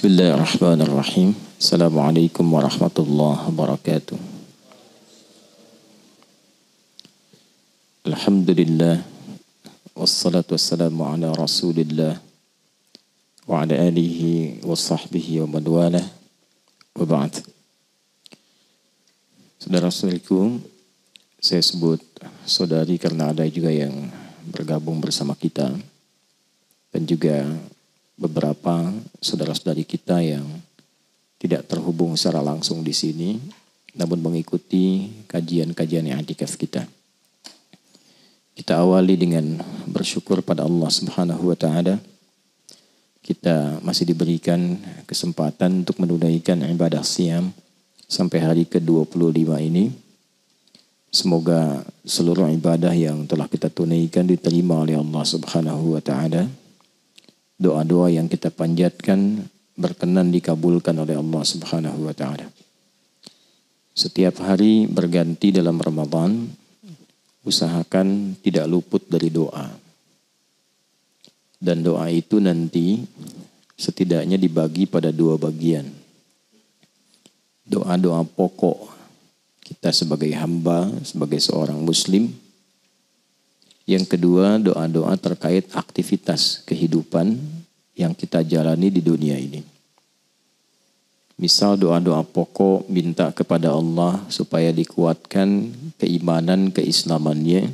Bismillahirrahmanirrahim. Assalamualaikum warahmatullahi wabarakatuh. Alhamdulillah. Wassalatu wassalamu ala rasulillah. Wa ala alihi wa sahbihi wa man walah. Wa ba'd. Saudara-saudariku, saya sebut saudari karena ada juga yang bergabung bersama kita. Dan juga beberapa saudara-saudari kita yang tidak terhubung secara langsung di sini, namun mengikuti kajian-kajian yang i'tikaf kita. Kita awali dengan bersyukur pada Allah Subhanahu wa taala. Kita masih diberikan kesempatan untuk menunaikan ibadah siyam sampai hari ke-25 ini. Semoga seluruh ibadah yang telah kita tunaikan diterima oleh Allah Subhanahu wa taala. Doa-doa yang kita panjatkan berkenan dikabulkan oleh Allah Subhanahu wa taala. Setiap hari berganti dalam Ramadan, usahakan tidak luput dari doa. Dan doa itu nanti setidaknya dibagi pada dua bagian. Doa-doa pokok kita sebagai hamba, sebagai seorang muslim. Yang kedua, doa-doa terkait aktivitas kehidupan yang kita jalani di dunia ini. Misal doa-doa pokok minta kepada Allah supaya dikuatkan keimanan, keislamannya,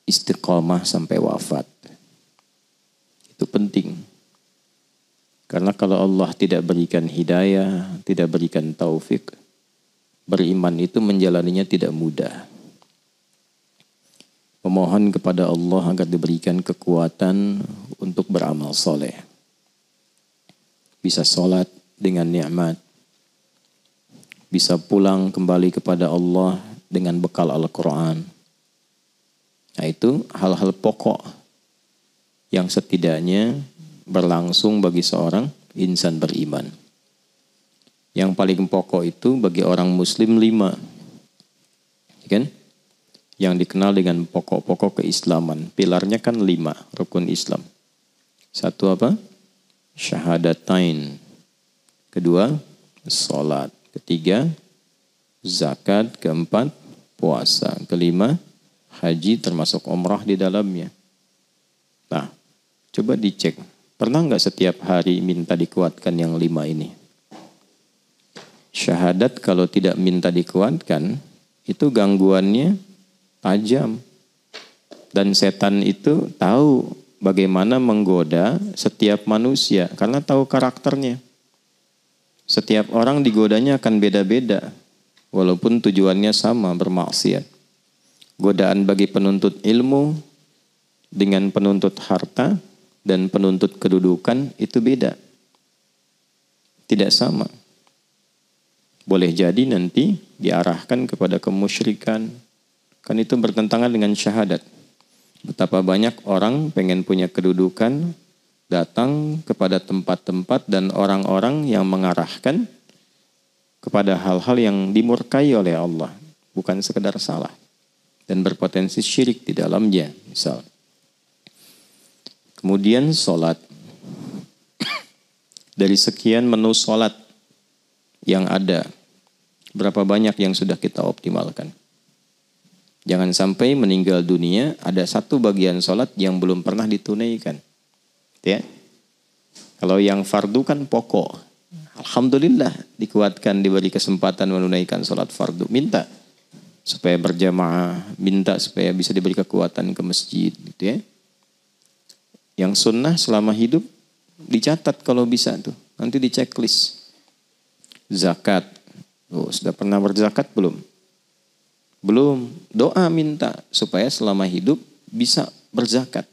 istiqamah sampai wafat. Itu penting. Karena kalau Allah tidak berikan hidayah, tidak berikan taufik, beriman itu menjalaninya tidak mudah. Memohon kepada Allah agar diberikan kekuatan untuk beramal soleh. Bisa sholat dengan nikmat. Bisa pulang kembali kepada Allah dengan bekal Al-Quran. Nah itu hal-hal pokok yang setidaknya berlangsung bagi seorang insan beriman. Yang paling pokok itu bagi orang muslim 5. Kan? Yang dikenal dengan pokok-pokok keislaman. Pilarnya kan 5 rukun Islam. 1 apa? Syahadatain. 2, sholat. 3, zakat. 4, puasa. 5, haji termasuk umrah di dalamnya. Nah, coba dicek. Pernah nggak setiap hari minta dikuatkan yang 5 ini? Syahadat kalau tidak minta dikuatkan, itu gangguannya tajam. Dan setan itu tahu bagaimana menggoda setiap manusia karena tahu karakternya. Setiap orang digodanya akan beda-beda walaupun tujuannya sama, bermaksiat. Godaan bagi penuntut ilmu dengan penuntut harta dan penuntut kedudukan itu beda. Tidak sama. Boleh jadi nanti diarahkan kepada kemusyrikan. Kan itu bertentangan dengan syahadat. Betapa banyak orang pengen punya kedudukan, datang kepada tempat-tempat dan orang-orang yang mengarahkan kepada hal-hal yang dimurkai oleh Allah. Bukan sekedar salah. Dan berpotensi syirik di dalamnya. Misal. Kemudian sholat. Dari sekian menu sholat yang ada, berapa banyak yang sudah kita optimalkan? Jangan sampai meninggal dunia ada satu bagian sholat yang belum pernah ditunaikan. Ya. Kalau yang fardu kan pokok. Alhamdulillah dikuatkan, diberi kesempatan menunaikan sholat fardu. Minta supaya berjamaah, minta supaya bisa diberi kekuatan ke masjid. Gitu ya. Yang sunnah selama hidup dicatat kalau bisa tuh. Nanti di checklist. Zakat. Oh, sudah pernah berzakat belum? Belum. Doa minta supaya selama hidup bisa berzakat.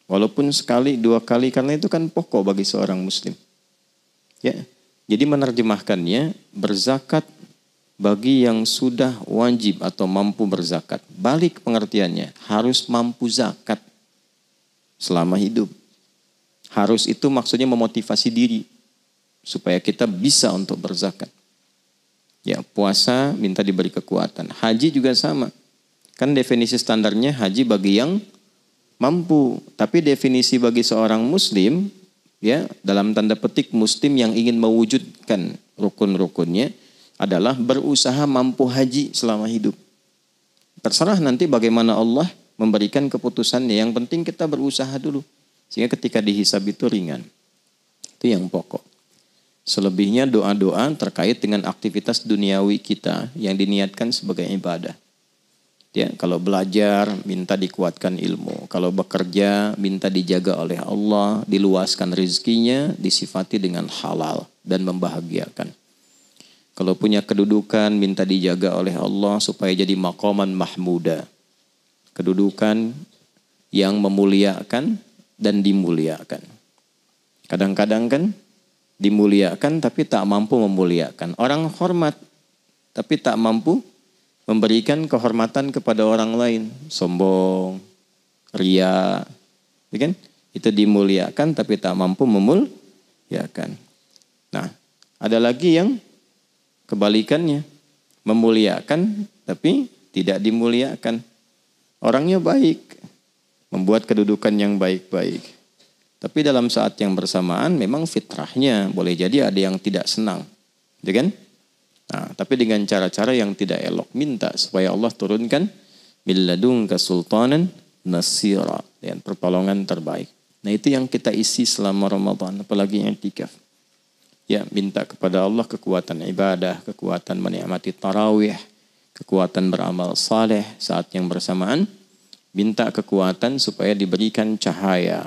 Walaupun sekali, 2 kali, karena itu kan pokok bagi seorang muslim. Ya. Jadi menerjemahkannya, berzakat bagi yang sudah wajib atau mampu berzakat. Balik pengertiannya, harus mampu zakat selama hidup. Harus itu maksudnya memotivasi diri supaya kita bisa untuk berzakat. Ya, puasa minta diberi kekuatan. Haji juga sama. Kan definisi standarnya haji bagi yang mampu. Tapi definisi bagi seorang muslim ya, dalam tanda petik muslim yang ingin mewujudkan rukun-rukunnya adalah berusaha mampu haji selama hidup. Terserah nanti bagaimana Allah memberikan keputusannya. Yang penting kita berusaha dulu. Sehingga ketika dihisab itu ringan. Itu yang pokok. Selebihnya doa-doa terkait dengan aktivitas duniawi kita yang diniatkan sebagai ibadah. Ya, kalau belajar minta dikuatkan ilmu. Kalau bekerja minta dijaga oleh Allah, diluaskan rezekinya, disifati dengan halal dan membahagiakan. Kalau punya kedudukan minta dijaga oleh Allah supaya jadi maqaman mahmuda. Kedudukan yang memuliakan dan dimuliakan. Kadang-kadang kan dimuliakan tapi tak mampu memuliakan. Orang hormat tapi tak mampu memberikan kehormatan kepada orang lain. Sombong, ria, ya kan? Itu dimuliakan tapi tak mampu memuliakan. Nah, ada lagi yang kebalikannya, memuliakan tapi tidak dimuliakan. Orangnya baik, membuat kedudukan yang baik-baik. Tapi dalam saat yang bersamaan memang fitrahnya boleh jadi ada yang tidak senang. Ya kan? Nah, tapi dengan cara-cara yang tidak elok. Minta supaya Allah turunkan milladunka sultanan nasira. Dan pertolongan terbaik. Nah, itu yang kita isi selama Ramadan. Apalagi i'tikaf. Ya, minta kepada Allah kekuatan ibadah, kekuatan menikmati tarawih, kekuatan beramal saleh saat yang bersamaan. Minta kekuatan supaya diberikan cahaya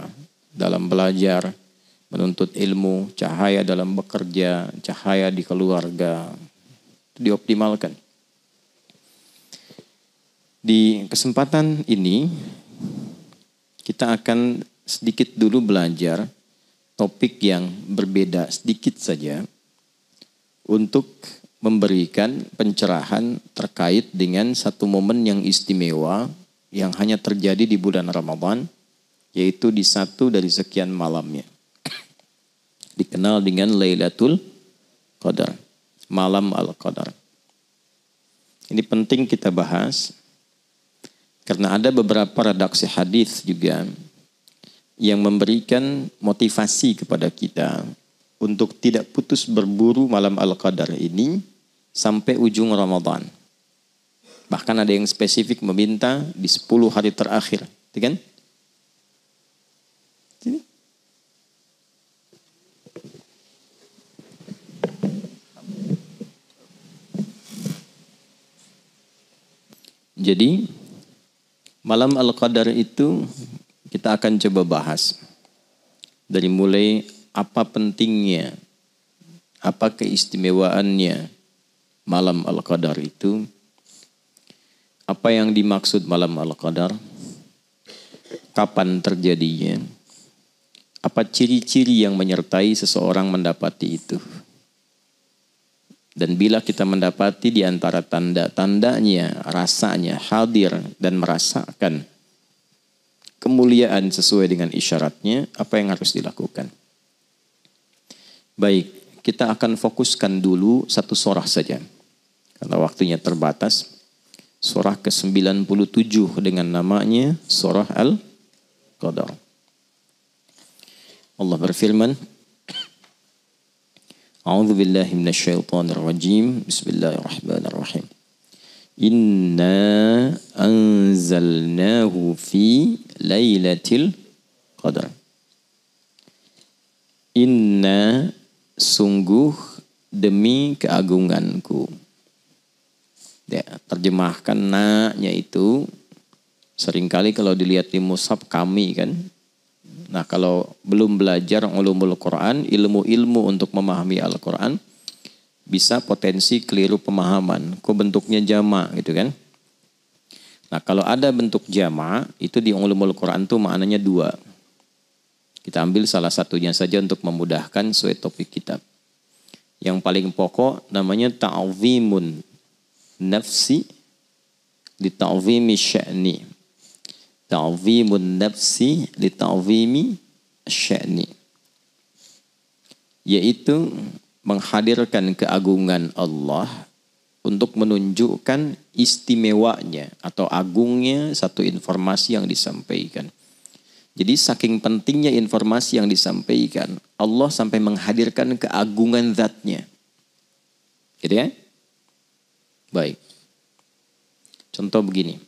dalam belajar, menuntut ilmu, cahaya dalam bekerja, cahaya di keluarga. Dioptimalkan. Di kesempatan ini, kita akan sedikit dulu belajar topik yang berbeda sedikit saja untuk memberikan pencerahan terkait dengan satu momen yang istimewa yang hanya terjadi di bulan Ramadan, yaitu di satu dari sekian malamnya. Dikenal dengan Lailatul Qadar, malam Al-Qadar. Ini penting kita bahas karena ada beberapa redaksi hadis juga yang memberikan motivasi kepada kita untuk tidak putus berburu malam Al-Qadar ini sampai ujung Ramadan. Bahkan ada yang spesifik meminta di 10 hari terakhir, kan? Sini. Jadi malam Al-Qadar itu kita akan coba bahas dari mulai apa pentingnya, apa keistimewaannya malam Al-Qadar itu, apa yang dimaksud malam Al-Qadar, kapan terjadinya, apa ciri-ciri yang menyertai seseorang mendapati itu. Dan bila kita mendapati di antara tanda-tandanya, rasanya hadir dan merasakan kemuliaan sesuai dengan isyaratnya, apa yang harus dilakukan? Baik, kita akan fokuskan dulu satu surah saja. Karena waktunya terbatas. Surah ke-97 dengan namanya Surah Al-Qadar. Allah berfirman, A'udzu billahi minasyaitonir rajim. Bismillahirrahmanirrahim. Inna anzalnahu fi lailatul qadar. Inna sungguh demi keagunganku. Ya, terjemahkan na-nya itu seringkali kalau dilihat di mushaf kami kan. Nah, kalau belum belajar ulumul Quran, ilmu-ilmu untuk memahami Al-Quran, bisa potensi keliru pemahaman. Kok bentuknya jama' gitu kan. Nah, kalau ada bentuk jama' itu di ulumul Quran itu maknanya dua. Kita ambil salah satunya saja untuk memudahkan sesuai topik kita. Yang paling pokok namanya ta'zimun nafsi li ta'zimi sya'ni. Ta'zimun nafsi li ta'zimi sya'ni. Yaitu menghadirkan keagungan Allah untuk menunjukkan istimewanya atau agungnya satu informasi yang disampaikan. Jadi saking pentingnya informasi yang disampaikan, Allah sampai menghadirkan keagungan zatnya. Gitu ya? Baik. Contoh begini.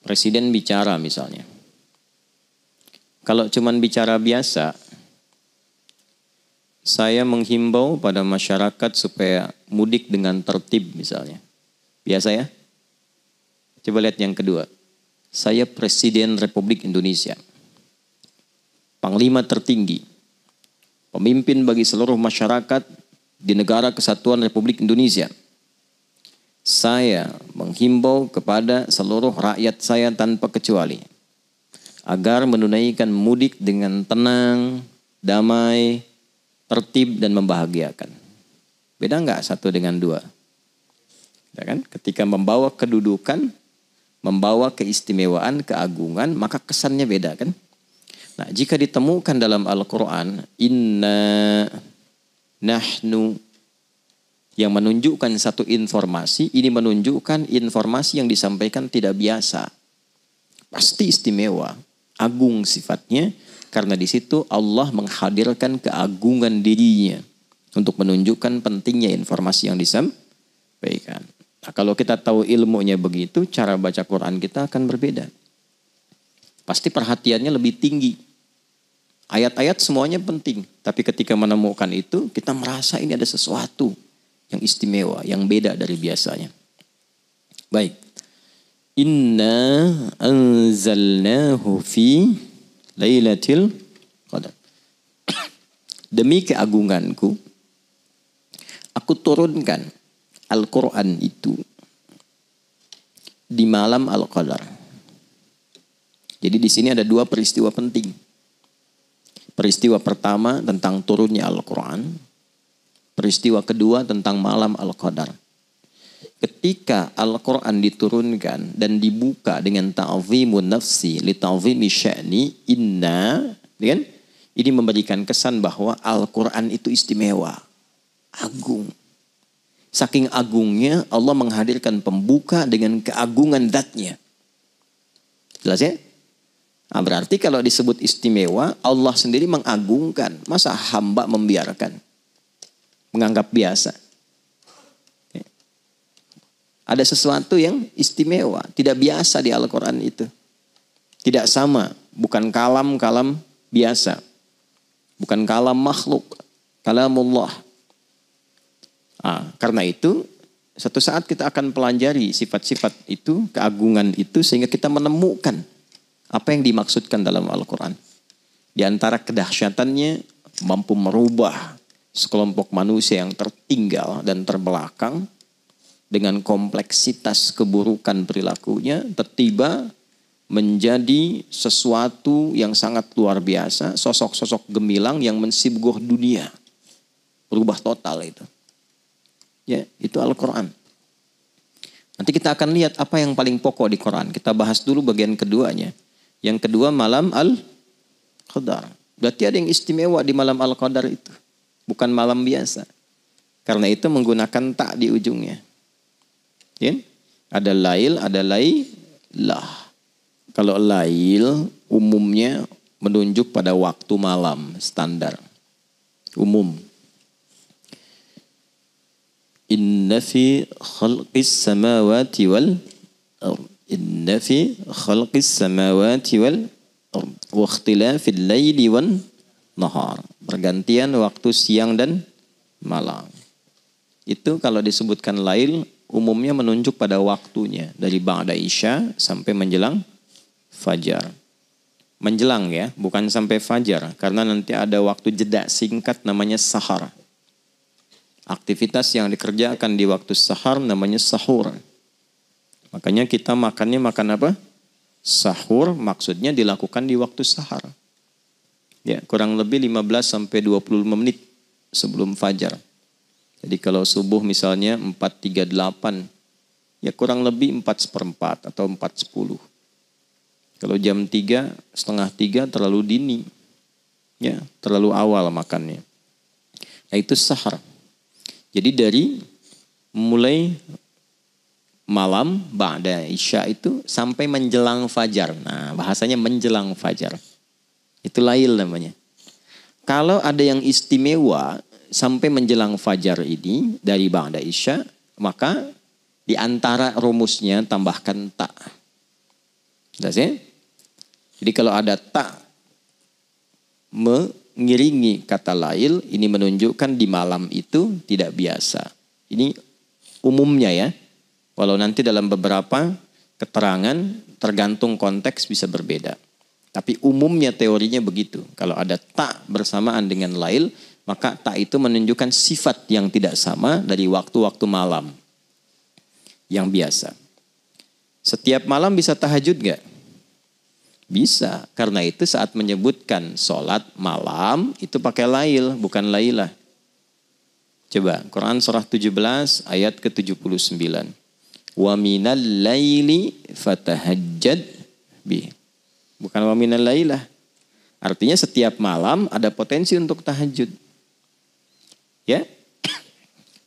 Presiden bicara misalnya. Kalau cuman bicara biasa, saya menghimbau pada masyarakat supaya mudik dengan tertib misalnya. Biasa ya? Coba lihat yang kedua. Saya Presiden Republik Indonesia. Panglima tertinggi. Pemimpin bagi seluruh masyarakat di negara kesatuan Republik Indonesia. Saya menghimbau kepada seluruh rakyat saya tanpa kecuali. Agar menunaikan mudik dengan tenang, damai, tertib dan membahagiakan. Beda nggak satu dengan dua? Ya kan? Ketika membawa kedudukan, membawa keistimewaan, keagungan, maka kesannya beda kan? Nah, jika ditemukan dalam Al-Quran, inna nahnu, yang menunjukkan satu informasi, ini menunjukkan informasi yang disampaikan tidak biasa. Pasti istimewa, agung sifatnya, karena di situ Allah menghadirkan keagungan dirinya untuk menunjukkan pentingnya informasi yang disampaikan. Nah, kalau kita tahu ilmunya begitu, cara baca Quran kita akan berbeda. Pasti perhatiannya lebih tinggi. Ayat-ayat semuanya penting. Tapi ketika menemukan itu, kita merasa ini ada sesuatu yang istimewa, yang beda dari biasanya. Baik. Inna anzalnahu fi lailatul qadar. Demi keagunganku, aku turunkan Al-Quran itu di malam Al-Qadar. Jadi di sini ada dua peristiwa penting. Peristiwa pertama tentang turunnya Al-Quran. Peristiwa kedua tentang malam Al-Qadar. Ketika Al-Quran diturunkan dan dibuka dengan ta'zimun nafsi li ta'zimi sya'ni inna, kan? Ini memberikan kesan bahwa Al-Quran itu istimewa, agung. Saking agungnya Allah menghadirkan pembuka dengan keagungan zatnya. Jelas ya? Nah, berarti kalau disebut istimewa, Allah sendiri mengagungkan. Masa hamba membiarkan? Menganggap biasa. Ada sesuatu yang istimewa, tidak biasa di Al-Quran itu. Tidak sama, bukan kalam-kalam biasa. Bukan kalam makhluk, kalamullah. Karena itu, satu saat kita akan pelajari sifat-sifat itu, keagungan itu, sehingga kita menemukan apa yang dimaksudkan dalam Al-Quran. Di antara kedahsyatannya, mampu merubah sekelompok manusia yang tertinggal dan terbelakang, dengan kompleksitas keburukan perilakunya, tiba-tiba menjadi sesuatu yang sangat luar biasa, sosok-sosok gemilang yang mensibgoh dunia. Berubah total itu. Ya, itu Al-Quran. Nanti kita akan lihat apa yang paling pokok di Quran. Kita bahas dulu bagian keduanya. Yang kedua malam Al-Qadar. Berarti ada yang istimewa di malam Al-Qadar itu. Bukan malam biasa. Karena itu menggunakan tak di ujungnya. Ya? Ada lail, ada lailah. Kalau lail umumnya menunjuk pada waktu malam standar. Umum. Inna fi khalqis samawati wal ardh. Inna fi khalqis samawati wal ardh. Wa ikhtilafil laili wan nahar. Pergantian waktu siang dan malam. Itu kalau disebutkan lail umumnya menunjuk pada waktunya. Dari ba'da isya sampai menjelang fajar. Menjelang ya, bukan sampai fajar. Karena nanti ada waktu jeda singkat namanya sahar. Aktivitas yang dikerjakan di waktu sahar namanya sahur. Makanya kita makannya makan apa? Sahur maksudnya dilakukan di waktu sahar. Ya, kurang lebih 15 sampai 25 menit sebelum fajar. Jadi kalau subuh misalnya 4.38, ya kurang lebih 4:4 atau 4:10. Kalau jam 3, setengah 3 terlalu dini. Ya, terlalu awal makannya. Nah itu sahar. Jadi dari mulai malam ba'da isya itu sampai menjelang fajar. Nah, bahasanya menjelang fajar. Itu lail namanya. Kalau ada yang istimewa sampai menjelang fajar ini dari ba'da isya, maka di antara rumusnya tambahkan ta. Jelas ya? Jadi kalau ada ta mengiringi kata lail, ini menunjukkan di malam itu tidak biasa. Ini umumnya ya. Walau nanti dalam beberapa keterangan tergantung konteks bisa berbeda. Tapi umumnya teorinya begitu. Kalau ada ta bersamaan dengan lail, maka ta itu menunjukkan sifat yang tidak sama dari waktu-waktu malam yang biasa. Setiap malam bisa tahajud gak? Bisa. Karena itu saat menyebutkan sholat malam itu pakai lail, bukan lailah. Coba Quran surah 17 ayat ke-79. Wa minal laili fatahajjad bih. Bukan wa minal lailah. Artinya setiap malam ada potensi untuk tahajud. Ya.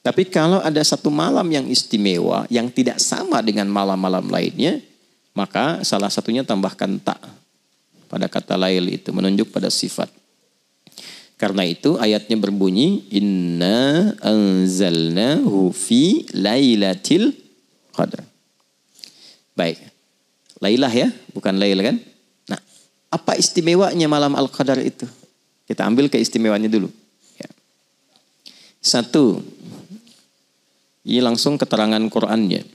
Tapi kalau ada satu malam yang istimewa yang tidak sama dengan malam-malam lainnya, maka salah satunya tambahkan ta pada kata lail itu menunjuk pada sifat. Karena itu ayatnya berbunyi inna anzalnahu fi lailatil qadar. Baik. Lailah ya, bukan lail kan? Nah, apa istimewanya malam Al-Qadar itu? Kita ambil keistimewaannya dulu. Ya. Satu, ini langsung keterangan Qur'annya.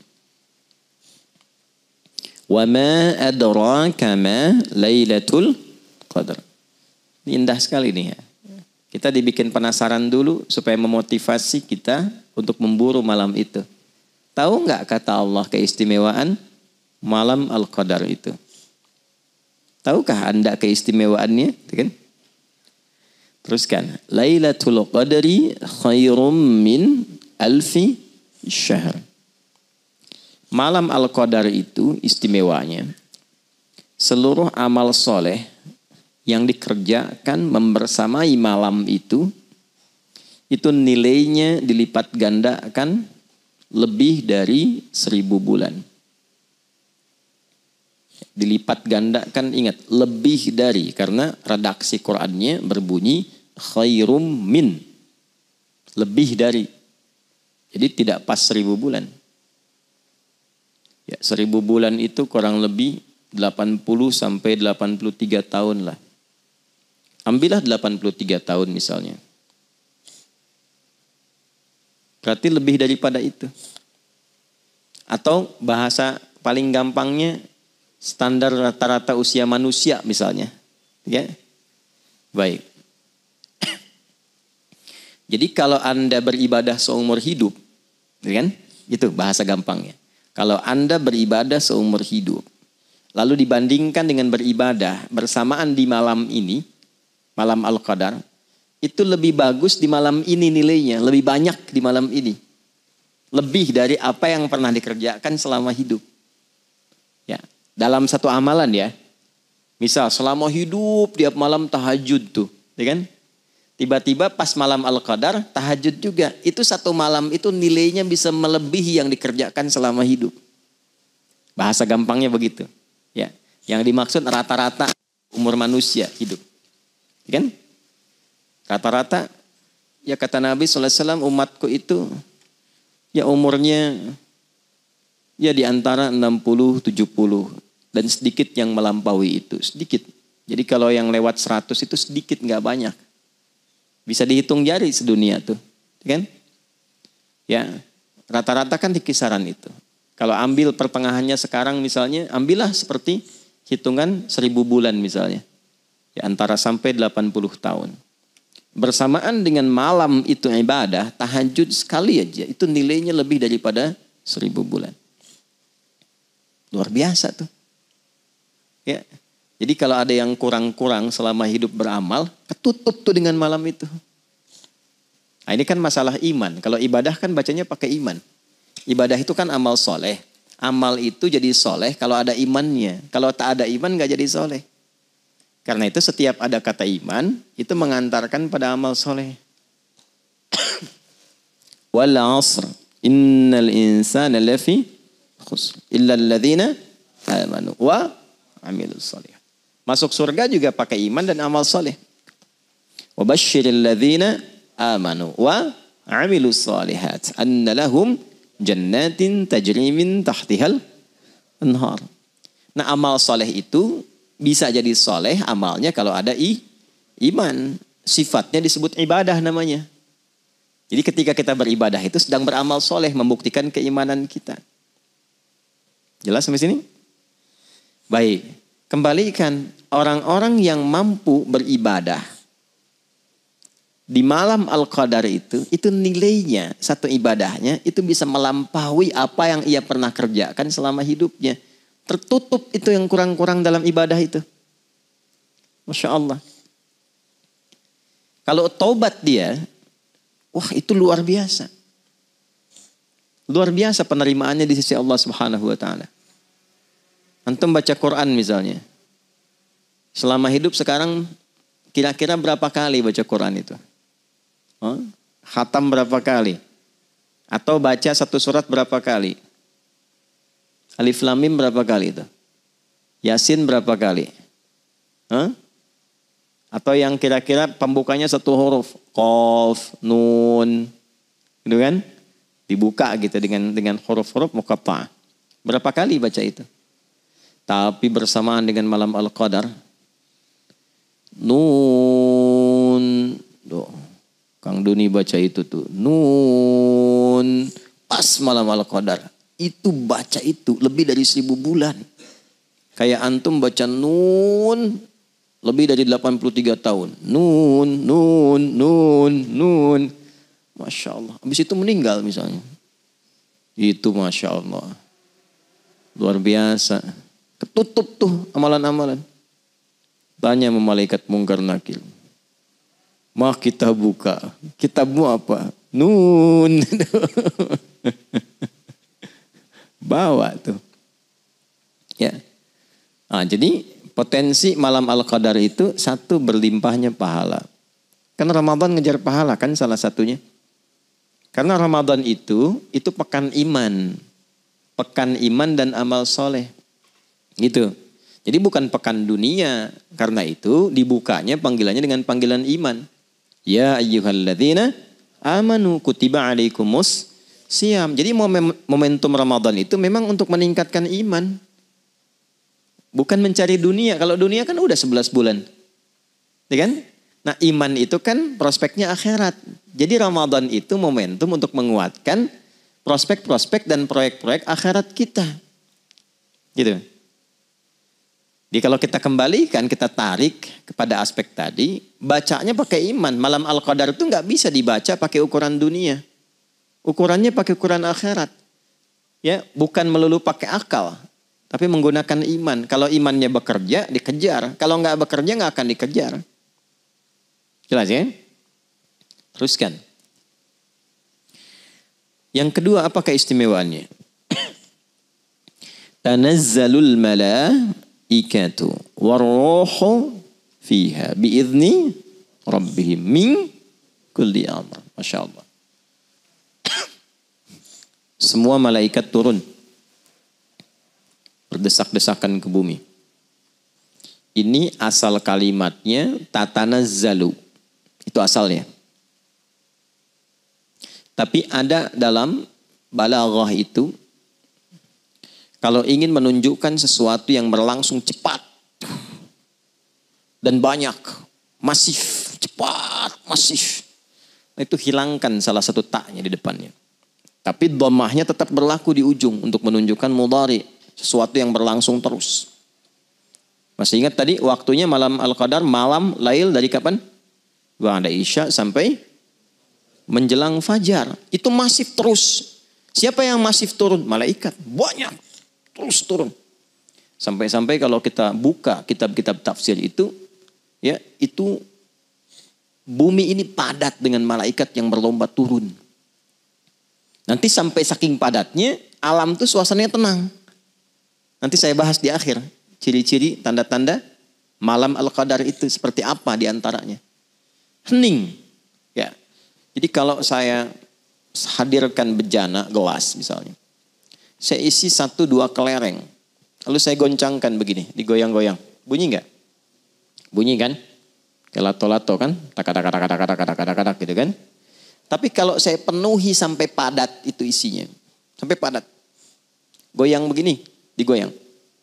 Wa ma adraka ma lailatul qadar. Ini indah sekali nih ya. Kita dibikin penasaran dulu supaya memotivasi kita untuk memburu malam itu. Tahu nggak kata Allah keistimewaan malam Al-Qadar itu? Tahukah Anda keistimewaannya? Kan? Teruskan. Lailatul Qadri khairum min alfi syahr. Malam Al-Qadar itu istimewanya. Seluruh amal soleh yang dikerjakan membersamai malam itu nilainya dilipat gandakan lebih dari 1000 bulan. Dilipat gandakan, ingat, lebih dari, karena redaksi Qur'annya berbunyi khairum min. Lebih dari. Jadi tidak pas 1000 bulan. Ya, 1000 bulan itu kurang lebih 80 sampai 83 tahun lah. Ambillah 83 tahun misalnya. Berarti lebih daripada itu. Atau bahasa paling gampangnya standar rata-rata usia manusia misalnya. Ya. Baik. Jadi kalau Anda beribadah seumur hidup, kan? Itu bahasa gampangnya. Kalau Anda beribadah seumur hidup, lalu dibandingkan dengan beribadah bersamaan di malam ini, malam Al-Qadar, itu lebih bagus di malam ini nilainya, lebih banyak di malam ini. Lebih dari apa yang pernah dikerjakan selama hidup. Ya, dalam satu amalan ya. Misal selama hidup tiap malam tahajud tuh, ya kan? Tiba-tiba pas malam Al-Qadar tahajud juga. Itu satu malam itu nilainya bisa melebihi yang dikerjakan selama hidup. Bahasa gampangnya begitu. Ya, yang dimaksud rata-rata umur manusia hidup. Kan? Rata-rata ya kata Nabi SAW umatku itu ya umurnya ya di antara 60-70 dan sedikit yang melampaui itu, sedikit. Jadi kalau yang lewat 100 itu sedikit, nggak banyak. Bisa dihitung jari sedunia tuh, kan? Ya, rata-rata kan di kisaran itu. Kalau ambil pertengahannya sekarang misalnya, ambillah seperti hitungan 1000 bulan misalnya. Ya, antara sampai 80 tahun. Bersamaan dengan malam itu ibadah, tahajud sekali aja, itu nilainya lebih daripada 1000 bulan. Luar biasa tuh. Ya. Jadi kalau ada yang kurang-kurang selama hidup beramal, ketutup tuh dengan malam itu. Nah ini kan masalah iman. Kalau ibadah kan bacanya pakai iman. Ibadah itu kan amal soleh. Amal itu jadi soleh kalau ada imannya. Kalau tak ada iman gak jadi soleh. Karena itu setiap ada kata iman, itu mengantarkan pada amal soleh. Wal asr, innal insana lafi khusus. Illal ladzina amanu wa amilus shalihat. Masuk surga juga pakai iman dan amal saleh. Wa basyiril ladzina amanu wa amilus shalihat anna lahum jannatin tajri min tahtihal anhar. Nah, amal saleh itu bisa jadi saleh amalnya kalau ada iman. Sifatnya disebut ibadah namanya. Jadi ketika kita beribadah itu sedang beramal soleh, membuktikan keimanan kita. Jelas sampai sini? Baik, kembalikan orang-orang yang mampu beribadah di malam Al-Qadar itu nilainya, satu ibadahnya itu bisa melampaui apa yang ia pernah kerjakan selama hidupnya. Tertutup itu yang kurang-kurang dalam ibadah itu. Masya Allah. Kalau taubat dia, wah itu luar biasa. Luar biasa penerimaannya di sisi Allah Subhanahu wa taala. Antum baca Quran misalnya. Selama hidup sekarang kira-kira berapa kali baca Quran itu? Khatam berapa kali? Atau baca satu surat berapa kali? Alif Lam Mim berapa kali itu? Yasin berapa kali? Atau yang kira-kira pembukanya satu huruf, Qaf, Nun, gitu kan? Dibuka gitu dengan huruf-huruf muqatta'ah. Berapa kali baca itu? Tapi bersamaan dengan malam Al-Qadar, Nun, Kang Duni baca itu tuh, Nun, pas malam Al-Qadar, itu baca itu lebih dari 1000 bulan. Kayak antum baca Nun, lebih dari 83 tahun. Nun. Masya Allah. Habis itu meninggal misalnya. Itu Masya Allah. Luar biasa. Ketutup tuh amalan-amalan. Tanya sama malaikat Mungkar Nakir. Mah kita buka. Kitabmu apa? Nun. Bawa tuh. Ya. Jadi potensi malam Al-Qadar itu satu, berlimpahnya pahala. Karena Ramadan ngejar pahala kan salah satunya. Karena Ramadan itu pekan iman. Pekan iman dan amal soleh. Gitu. Jadi bukan pekan dunia. Karena itu dibukanya panggilannya dengan panggilan iman. Ya ayyuhalladzina amanu kutiba alaikumus siyam. Jadi momentum Ramadan itu memang untuk meningkatkan iman. Bukan mencari dunia. Kalau dunia kan udah 11 bulan. Ya kan? Nah, iman itu kan prospeknya akhirat. Jadi Ramadan itu momentum untuk menguatkan prospek-prospek dan proyek-proyek akhirat kita. Gitu. Jadi kalau kita kembalikan, kita tarik kepada aspek tadi, bacanya pakai iman. Malam Al-Qadar itu nggak bisa dibaca pakai ukuran dunia. Ukurannya pakai ukuran akhirat. Ya, bukan melulu pakai akal. Tapi menggunakan iman. Kalau imannya bekerja, dikejar. Kalau nggak bekerja, nggak akan dikejar. Jelas ya? Teruskan. Yang kedua, apa keistimewaannya? Tanazzalul malaikatu warruhu fiha biizni rabbihim min kulli amr. Masya Allah. Semua malaikat turun. Berdesak-desakan ke bumi. Ini asal kalimatnya tatanazzalu. Itu asalnya. Tapi ada dalam balaghah itu, kalau ingin menunjukkan sesuatu yang berlangsung cepat dan banyak, masif, cepat, masif, itu hilangkan salah satu taknya di depannya. Tapi dhammahnya tetap berlaku di ujung untuk menunjukkan mudhari. Sesuatu yang berlangsung terus. Masih ingat tadi waktunya malam Al-Qadar, malam lail dari kapan? Ba'da Isya sampai menjelang fajar. Itu masif terus. Siapa yang masif turun? Malaikat. Banyak. Terus turun. Sampai-sampai kalau kita buka kitab-kitab tafsir itu, ya itu bumi ini padat dengan malaikat yang berlomba turun. Nanti sampai saking padatnya, alam itu suasananya tenang. Nanti saya bahas di akhir. Ciri-ciri, tanda-tanda malam Al-Qadar itu seperti apa diantaranya. Hening. Ya. Jadi kalau saya hadirkan bejana gelas misalnya. Saya isi 1-2 kelereng. Lalu saya goncangkan begini, digoyang-goyang. Bunyi nggak? Bunyi kan? Kayak lato-lato kan? Tak gitu kan? Tapi kalau saya penuhi sampai padat itu isinya. Sampai padat. Goyang begini, digoyang.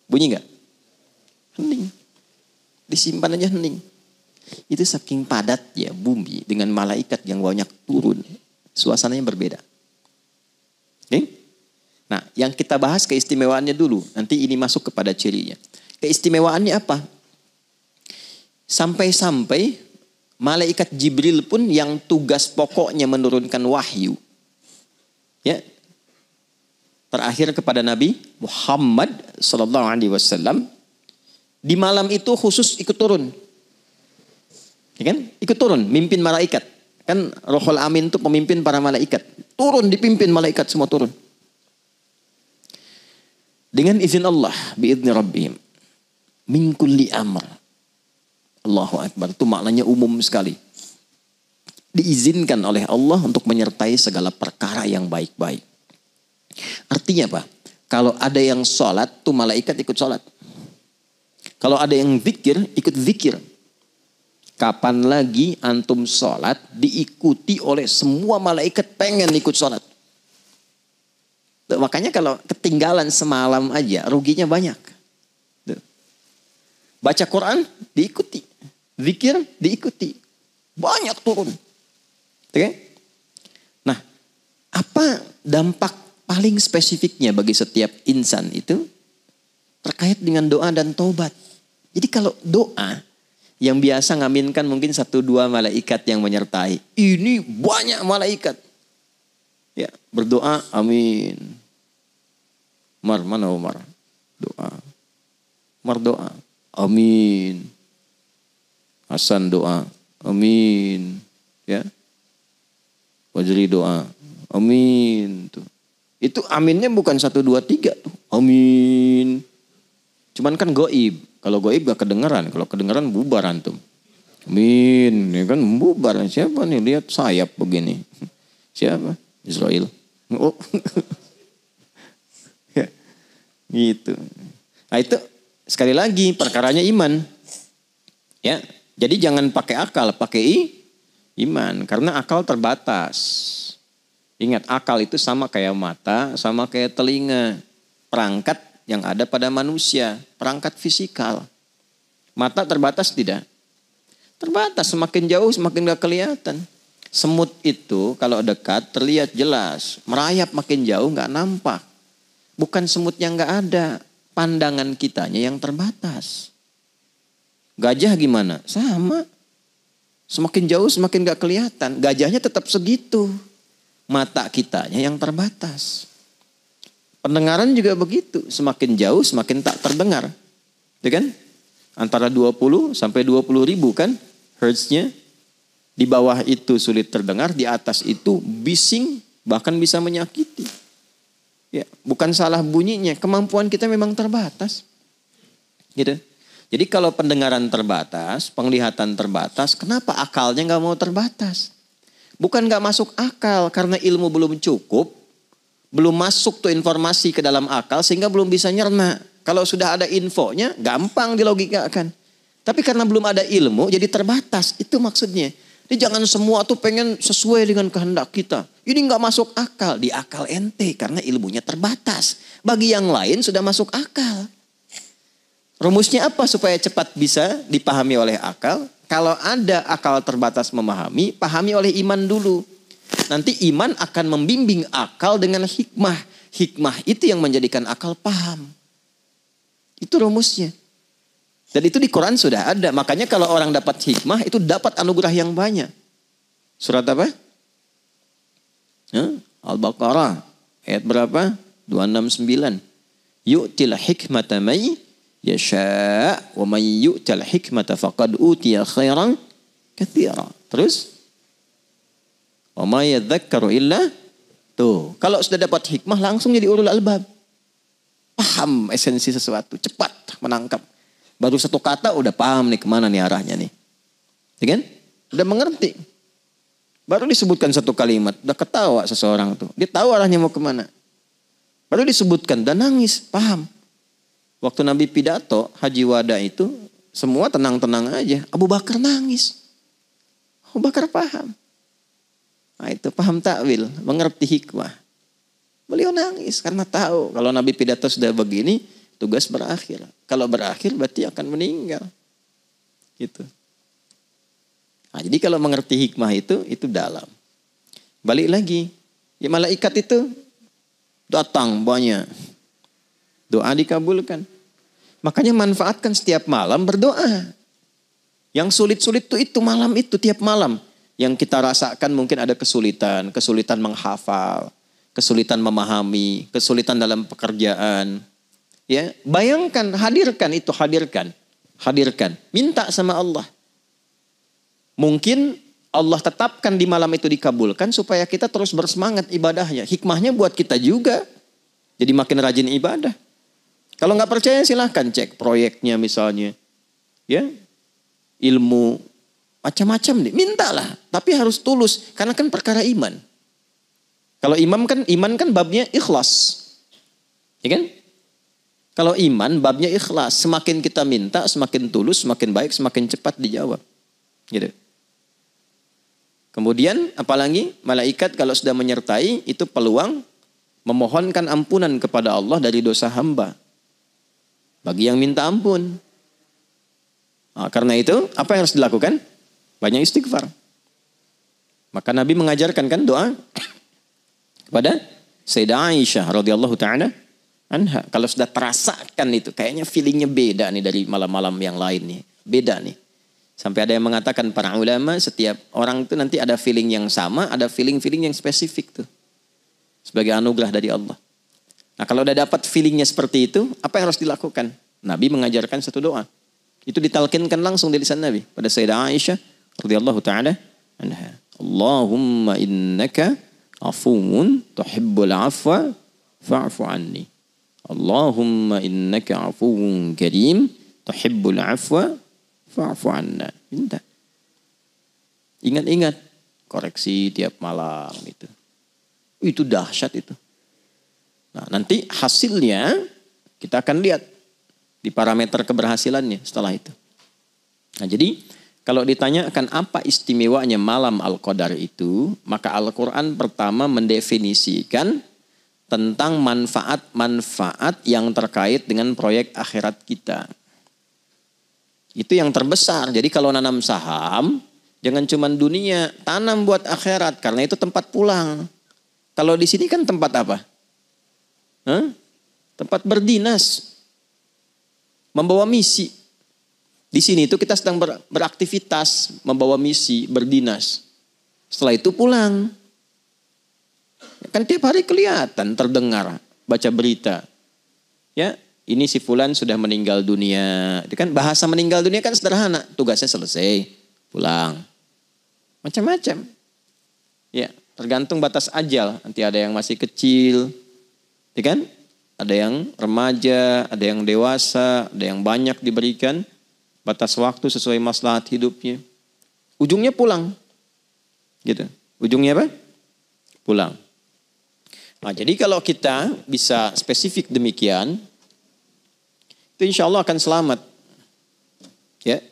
Bunyi nggak? Hening. Disimpan aja hening. Itu saking padat ya bumi dengan malaikat yang banyak turun. Suasananya berbeda. Oke? Nah, yang kita bahas keistimewaannya dulu. Nanti ini masuk kepada cirinya. Keistimewaannya apa? Sampai-sampai malaikat Jibril pun yang tugas pokoknya menurunkan wahyu. Ya. Terakhir kepada Nabi Muhammad sallallahu alaihi wasallam di malam itu khusus ikut turun. Ya kan? Ikut turun, mimpin malaikat. Kan Rohul Amin itu pemimpin para malaikat. Turun, dipimpin malaikat semua turun. Dengan izin Allah, biizni rabbihim. Min kulli amr. Allahu Akbar. Itu maknanya umum sekali. Diizinkan oleh Allah untuk menyertai segala perkara yang baik-baik. Artinya apa? Kalau ada yang sholat, tuh malaikat ikut sholat. Kalau ada yang zikir, ikut zikir. Kapan lagi antum sholat diikuti oleh semua malaikat pengen ikut sholat. Makanya kalau ketinggalan semalam aja ruginya banyak. Baca Quran diikuti. Zikir diikuti. Banyak turun. Oke? Nah, apa dampak paling spesifiknya bagi setiap insan itu? Terkait dengan doa dan taubat. Jadi kalau doa yang biasa ngaminkan mungkin 1-2 malaikat yang menyertai. Ini banyak malaikat. Ya, berdoa amin. Umar, mana Umar? Doa. Umar doa. Amin. Hasan doa. Amin. Ya. Wajri doa. Amin. Tuh. Itu aminnya bukan 1, 2, 3 tuh. Amin. Cuman kan goib. Kalau goib gak kedengeran. Kalau kedengeran bubar antum. Amin. Ya kan bubar. Siapa nih? Lihat sayap begini. Siapa? Israel. Oh. Ya. Gitu. Nah itu sekali lagi perkaranya iman. Ya. Jadi jangan pakai akal. Pakai iman. Karena akal terbatas. Ingat akal itu sama kayak mata. Sama kayak telinga. Perangkat yang ada pada manusia, perangkat fisikal. Mata terbatas tidak? Terbatas, semakin jauh semakin gak kelihatan. Semut itu kalau dekat terlihat jelas, merayap makin jauh gak nampak. Bukan semutnya gak ada, pandangan kitanya yang terbatas. Gajah gimana? Sama. Semakin jauh semakin gak kelihatan, gajahnya tetap segitu. Mata kitanya yang terbatas. Pendengaran juga begitu. Semakin jauh semakin tak terdengar. Ya kan? Antara 20 sampai 20 ribu kan hertznya. Di bawah itu sulit terdengar. Di atas itu bising. Bahkan bisa menyakiti. Ya, bukan salah bunyinya. Kemampuan kita memang terbatas. Gitu. Jadi kalau pendengaran terbatas. Penglihatan terbatas. Kenapa akalnya gak mau terbatas? Bukan gak masuk akal. Karena ilmu belum cukup. Belum masuk tuh informasi ke dalam akal sehingga belum bisa nyerna. Kalau sudah ada infonya gampang dilogikakan. Tapi karena belum ada ilmu jadi terbatas. Itu maksudnya. Jadi jangan semua tuh pengen sesuai dengan kehendak kita. Ini gak masuk akal. Di akal ente karena ilmunya terbatas. Bagi yang lain sudah masuk akal. Rumusnya apa supaya cepat bisa dipahami oleh akal? Kalau ada akal terbatas memahami, pahami oleh iman dulu. Nanti iman akan membimbing akal dengan hikmah. Hikmah itu yang menjadikan akal paham. Itu rumusnya. Dan itu di Quran sudah ada. Makanya kalau orang dapat hikmah itu dapat anugerah yang banyak. Surat apa? Al-Baqarah. Ayat berapa? 269. Yu'til hikmata may yasha' wa may yu'tal hikmata faqad utiya khairan katsira. Terus? Wa ma yadzakkaru illa. Tuh, kalau sudah dapat hikmah langsung jadi ulul albab. Paham esensi sesuatu, cepat menangkap. Baru satu kata udah paham nih kemana nih arahnya nih. Ya kan? Udah mengerti. Baru disebutkan satu kalimat, udah ketawa seseorang tuh. Dia tahu arahnya mau kemana. Baru disebutkan dan nangis, paham. Waktu Nabi pidato Haji Wada itu semua tenang-tenang aja. Abu Bakar nangis. Abu Bakar paham. Nah itu paham takwil, mengerti hikmah. Beliau nangis karena tahu kalau Nabi pidato sudah begini, tugas berakhir. Kalau berakhir berarti akan meninggal. Gitu. Nah, jadi kalau mengerti hikmah itu dalam. Balik lagi, ya malaikat itu datang banyak. Doa dikabulkan. Makanya manfaatkan setiap malam berdoa. Yang sulit-sulit itu malam itu tiap malam. Yang kita rasakan mungkin ada kesulitan menghafal, kesulitan memahami, kesulitan dalam pekerjaan. Ya, bayangkan, hadirkan. Minta sama Allah. Mungkin Allah tetapkan di malam itu dikabulkan supaya kita terus bersemangat ibadahnya. Hikmahnya buat kita juga. Jadi makin rajin ibadah. Kalau nggak percaya silahkan cek proyeknya misalnya. Ya, ilmu macam-macam deh. Mintalah, tapi harus tulus karena kan perkara iman. Kalau iman kan babnya ikhlas. Ya kan? Kalau iman babnya ikhlas, semakin kita minta, semakin tulus, semakin baik, semakin cepat dijawab. Gitu. Kemudian apalagi malaikat kalau sudah menyertai itu peluang memohonkan ampunan kepada Allah dari dosa hamba. Bagi yang minta ampun. Nah, karena itu apa yang harus dilakukan? Banyak istighfar. Maka Nabi mengajarkan kan doa kepada Sayyidah Aisyah radhiyallahu taala anha. Kalau sudah terasakan itu, kayaknya feelingnya beda nih dari malam-malam yang lain nih. Beda nih. Sampai ada yang mengatakan para ulama setiap orang itu nanti ada feeling yang sama, ada feeling-feeling yang spesifik tuh. Sebagai anugerah dari Allah. Nah kalau udah dapat feelingnya seperti itu, apa yang harus dilakukan? Nabi mengajarkan satu doa. Itu ditalkinkan langsung dari lisan Nabi pada Sayyidah Aisyah radhiyallahu taala anha. Allahumma innaka afuwun tuhibbul afwa fa'fu anni. Allahumma innaka afuwun karim tuhibbul afwa fa'fu anna. Minta. Ingat-ingat koreksi tiap malam itu. Itu dahsyat itu. Nah, nanti hasilnya kita akan lihat di parameter keberhasilannya setelah itu. Nah, jadi kalau ditanyakan apa istimewanya malam Al-Qadar itu, maka Al-Quran pertama mendefinisikan tentang manfaat-manfaat yang terkait dengan proyek akhirat kita. Itu yang terbesar. Jadi kalau nanam saham, jangan cuma dunia, tanam buat akhirat karena itu tempat pulang. Kalau di sini kan tempat apa? Tempat berdinas, membawa misi. Di sini itu kita sedang beraktivitas, membawa misi, berdinas. Setelah itu pulang. Kan tiap hari kelihatan, terdengar, baca berita. Ya, ini si fulan sudah meninggal dunia. Itu kan bahasa meninggal dunia kan sederhana. Tugasnya selesai, pulang. Macam-macam. Ya, tergantung batas ajal. Nanti ada yang masih kecil. Ya kan? Ada yang remaja, ada yang dewasa, ada yang banyak diberikan. Batas waktu sesuai maslahat hidupnya. Ujungnya pulang. Gitu. Ujungnya apa? Pulang. Nah, jadi kalau kita bisa spesifik demikian, itu insya Allah akan selamat. Ya.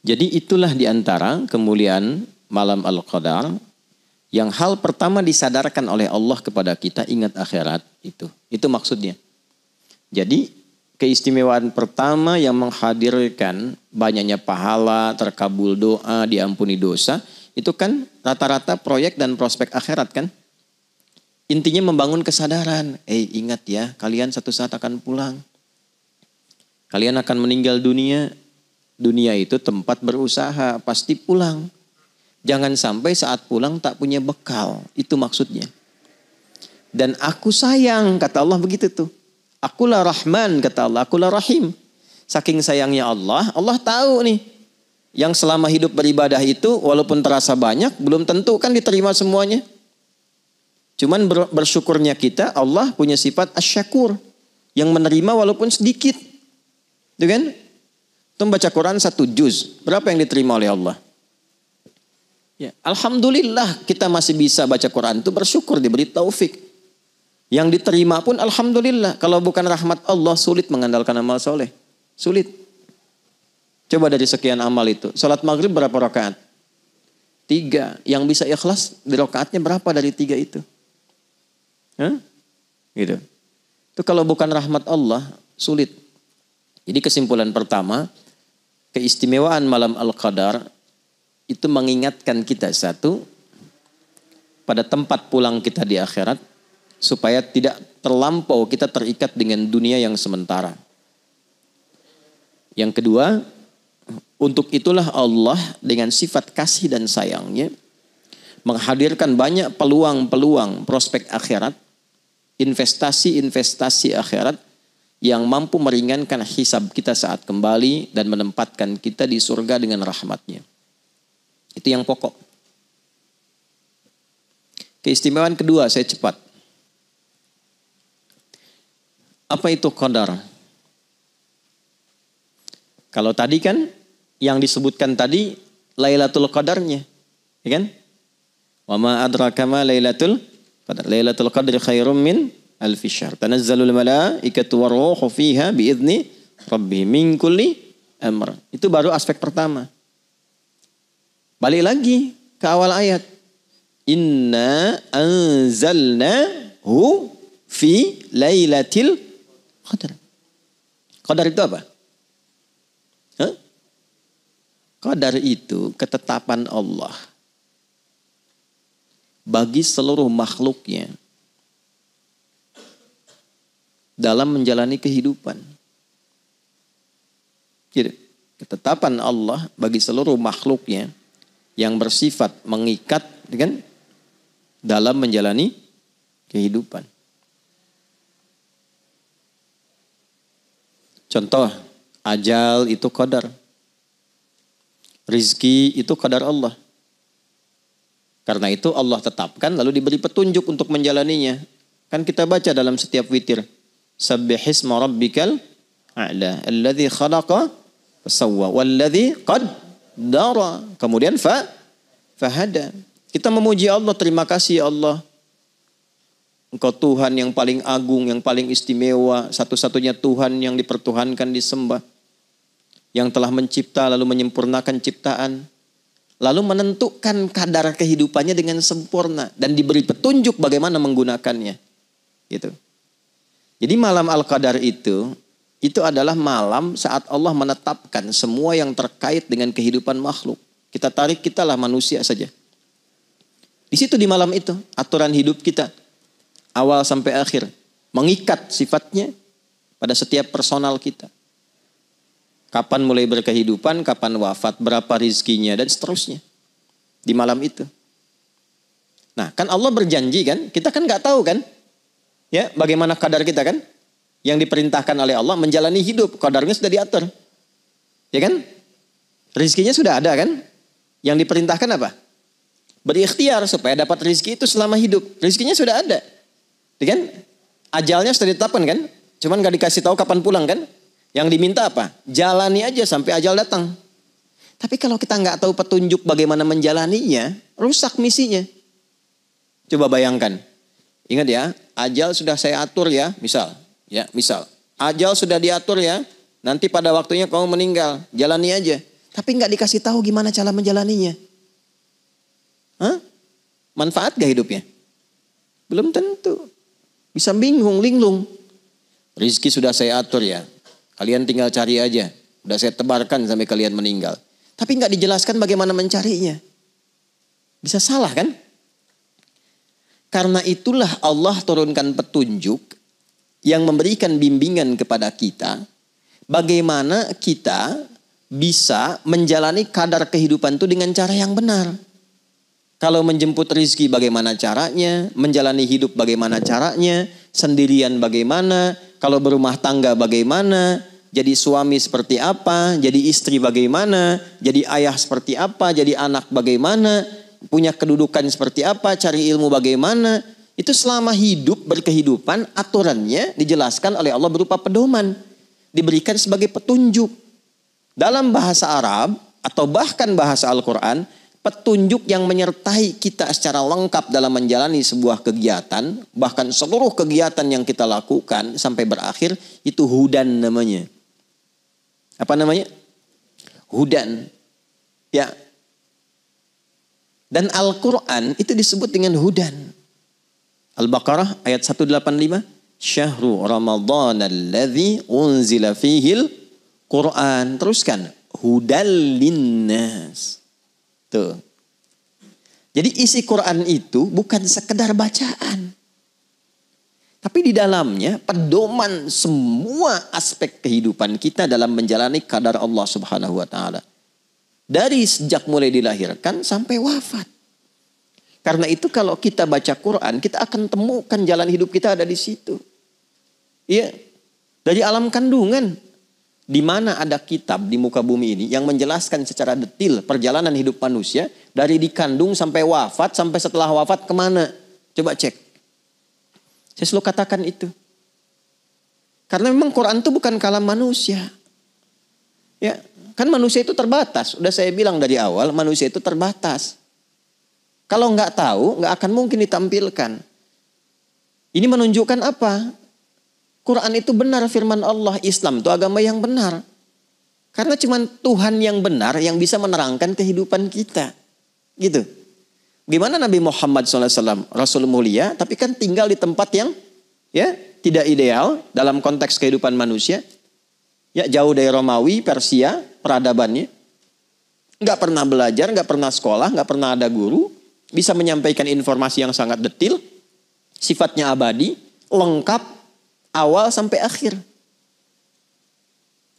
Jadi itulah diantara kemuliaan malam Al-Qadar. Yang hal pertama disadarkan oleh Allah kepada kita, ingat akhirat itu. Itu maksudnya. Jadi keistimewaan pertama yang menghadirkan banyaknya pahala, terkabul doa, diampuni dosa, itu kan rata-rata proyek dan prospek akhirat kan. Intinya membangun kesadaran. Ingat ya, kalian satu saat akan pulang. Kalian akan meninggal dunia. Dunia itu tempat berusaha, pasti pulang. Jangan sampai saat pulang tak punya bekal. Itu maksudnya. Dan aku sayang, kata Allah begitu tuh. Akulah Rahman, kata Allah. Akulah Rahim. Saking sayangnya Allah, Allah tahu nih. Yang selama hidup beribadah itu, walaupun terasa banyak, belum tentu kan diterima semuanya. Cuman bersyukurnya kita, Allah punya sifat asyakur. Yang menerima walaupun sedikit. Itu kan? Itu baca Quran 1 juz. Berapa yang diterima oleh Allah? Ya, alhamdulillah kita masih bisa baca Quran itu bersyukur diberi taufik. Yang diterima pun alhamdulillah. Kalau bukan rahmat Allah, sulit mengandalkan amal soleh. Sulit. Coba dari sekian amal itu. Salat maghrib berapa rakaat? 3. Yang bisa ikhlas di rakaatnya berapa dari 3 itu? Hah? Gitu. Itu kalau bukan rahmat Allah, sulit. Jadi kesimpulan pertama, keistimewaan malam Al-Qadar itu mengingatkan kita satu, pada tempat pulang kita di akhirat, supaya tidak terlampau kita terikat dengan dunia yang sementara. Yang kedua, untuk itulah Allah dengan sifat kasih dan sayangnya menghadirkan banyak peluang-peluang prospek akhirat, investasi-investasi akhirat yang mampu meringankan hisab kita saat kembali dan menempatkan kita di surga dengan rahmatnya. Itu yang pokok. Keistimewaan kedua, saya cepat. Apa itu qadar? Kalau tadi kan yang disebutkan tadi Lailatul Qadarnya, ya kan? Wa ma adraka ma Lailatul Qadar. Lailatul Qadri khairum min alfi syahr. Tanazzalul malaikatu waruhu fiha biizni rabbihim min kulli amr. Itu baru aspek pertama. Balik lagi ke awal ayat. Inna anzalnahu fi lailatil qadar. Qadar itu apa? Hah? Qadar itu ketetapan Allah bagi seluruh makhluknya dalam menjalani kehidupan. Jadi, ketetapan Allah bagi seluruh makhluknya yang bersifat mengikat, kan, dalam menjalani kehidupan. Contoh, ajal itu qadar. Rizki itu qadar Allah. Karena itu Allah tetapkan lalu diberi petunjuk untuk menjalaninya. Kan kita baca dalam setiap witir. Sabbihisma rabbikal a'la. Alladhi khalaqa fasawwa. Walladhi qaddara. Kemudian fahada. Kita memuji Allah, terima kasih Allah. Engkau Tuhan yang paling agung, yang paling istimewa, satu-satunya Tuhan yang dipertuhankan, disembah. Yang telah mencipta lalu menyempurnakan ciptaan. Lalu menentukan kadar kehidupannya dengan sempurna. Dan diberi petunjuk bagaimana menggunakannya. Gitu. Jadi malam Al-Qadar itu adalah malam saat Allah menetapkan semua yang terkait dengan kehidupan makhluk. Kita tarik, kitalah manusia saja. Di situ di malam itu, aturan hidup kita. Awal sampai akhir. Mengikat sifatnya pada setiap personal kita. Kapan mulai berkehidupan, kapan wafat, berapa rizkinya, dan seterusnya. Di malam itu. Nah, kan Allah berjanji kan, kita kan gak tahu kan. Ya, bagaimana kadar kita kan. Yang diperintahkan oleh Allah menjalani hidup, kadarnya sudah diatur. Ya kan? Rizkinya sudah ada kan. Yang diperintahkan apa? Berikhtiar supaya dapat rizki itu selama hidup. Rizkinya sudah ada. Ya kan? Ajalnya sudah ditetapkan kan. Cuman gak dikasih tahu kapan pulang kan. Yang diminta apa? Jalani aja sampai ajal datang. Tapi kalau kita nggak tahu petunjuk bagaimana menjalaninya, rusak misinya. Coba bayangkan. Ingat ya, ajal sudah saya atur ya, misal. Ajal sudah diatur ya, nanti pada waktunya kamu meninggal, jalani aja. Tapi nggak dikasih tahu gimana cara menjalaninya. Hah? Manfaat gak hidupnya? Belum tentu. Bisa bingung, linglung. Rizki sudah saya atur ya. Kalian tinggal cari aja. Udah saya tebarkan sampai kalian meninggal. Tapi nggak dijelaskan bagaimana mencarinya. Bisa salah kan? Karena itulah Allah turunkan petunjuk yang memberikan bimbingan kepada kita. Bagaimana kita bisa menjalani kadar kehidupan itu dengan cara yang benar. Kalau menjemput rizki bagaimana caranya. Menjalani hidup bagaimana caranya. Sendirian bagaimana. Kalau berumah tangga bagaimana. Jadi suami seperti apa, jadi istri bagaimana, jadi ayah seperti apa, jadi anak bagaimana, punya kedudukan seperti apa, cari ilmu bagaimana. Itu selama hidup berkehidupan aturannya dijelaskan oleh Allah berupa pedoman. Diberikan sebagai petunjuk. Dalam bahasa Arab atau bahkan bahasa Al-Quran, petunjuk yang menyertai kita secara lengkap dalam menjalani sebuah kegiatan, bahkan seluruh kegiatan yang kita lakukan sampai berakhir, itu hudan namanya. Apa namanya? Hudan. Ya. Dan Al-Quran itu disebut dengan hudan. Al-Baqarah ayat 185. Syahrul Ramadan alladzi unzila fihil Quran. Teruskan. Hudal linnas. Tuh. Jadi isi Quran itu bukan sekedar bacaan. Tapi di dalamnya pedoman semua aspek kehidupan kita dalam menjalani qadar Allah Subhanahu wa taala. Dari sejak mulai dilahirkan sampai wafat. Karena itu kalau kita baca Quran, kita akan temukan jalan hidup kita ada di situ. Iya. Dari alam kandungan. Di mana ada kitab di muka bumi ini yang menjelaskan secara detil perjalanan hidup manusia. Dari dikandung sampai wafat, sampai setelah wafat kemana. Coba cek. Saya selalu katakan itu. Karena memang Quran itu bukan kalam manusia. Ya. Kan manusia itu terbatas. Udah saya bilang dari awal, manusia itu terbatas. Kalau nggak tahu, nggak akan mungkin ditampilkan. Ini menunjukkan apa? Quran itu benar firman Allah. Islam itu agama yang benar. Karena cuma Tuhan yang benar yang bisa menerangkan kehidupan kita. Gitu. Gimana Nabi Muhammad SAW, Rasul mulia, tapi kan tinggal di tempat yang ya tidak ideal dalam konteks kehidupan manusia. Ya jauh dari Romawi, Persia, peradabannya. Nggak pernah belajar, nggak pernah sekolah, nggak pernah ada guru. Bisa menyampaikan informasi yang sangat detil. Sifatnya abadi, lengkap, awal sampai akhir.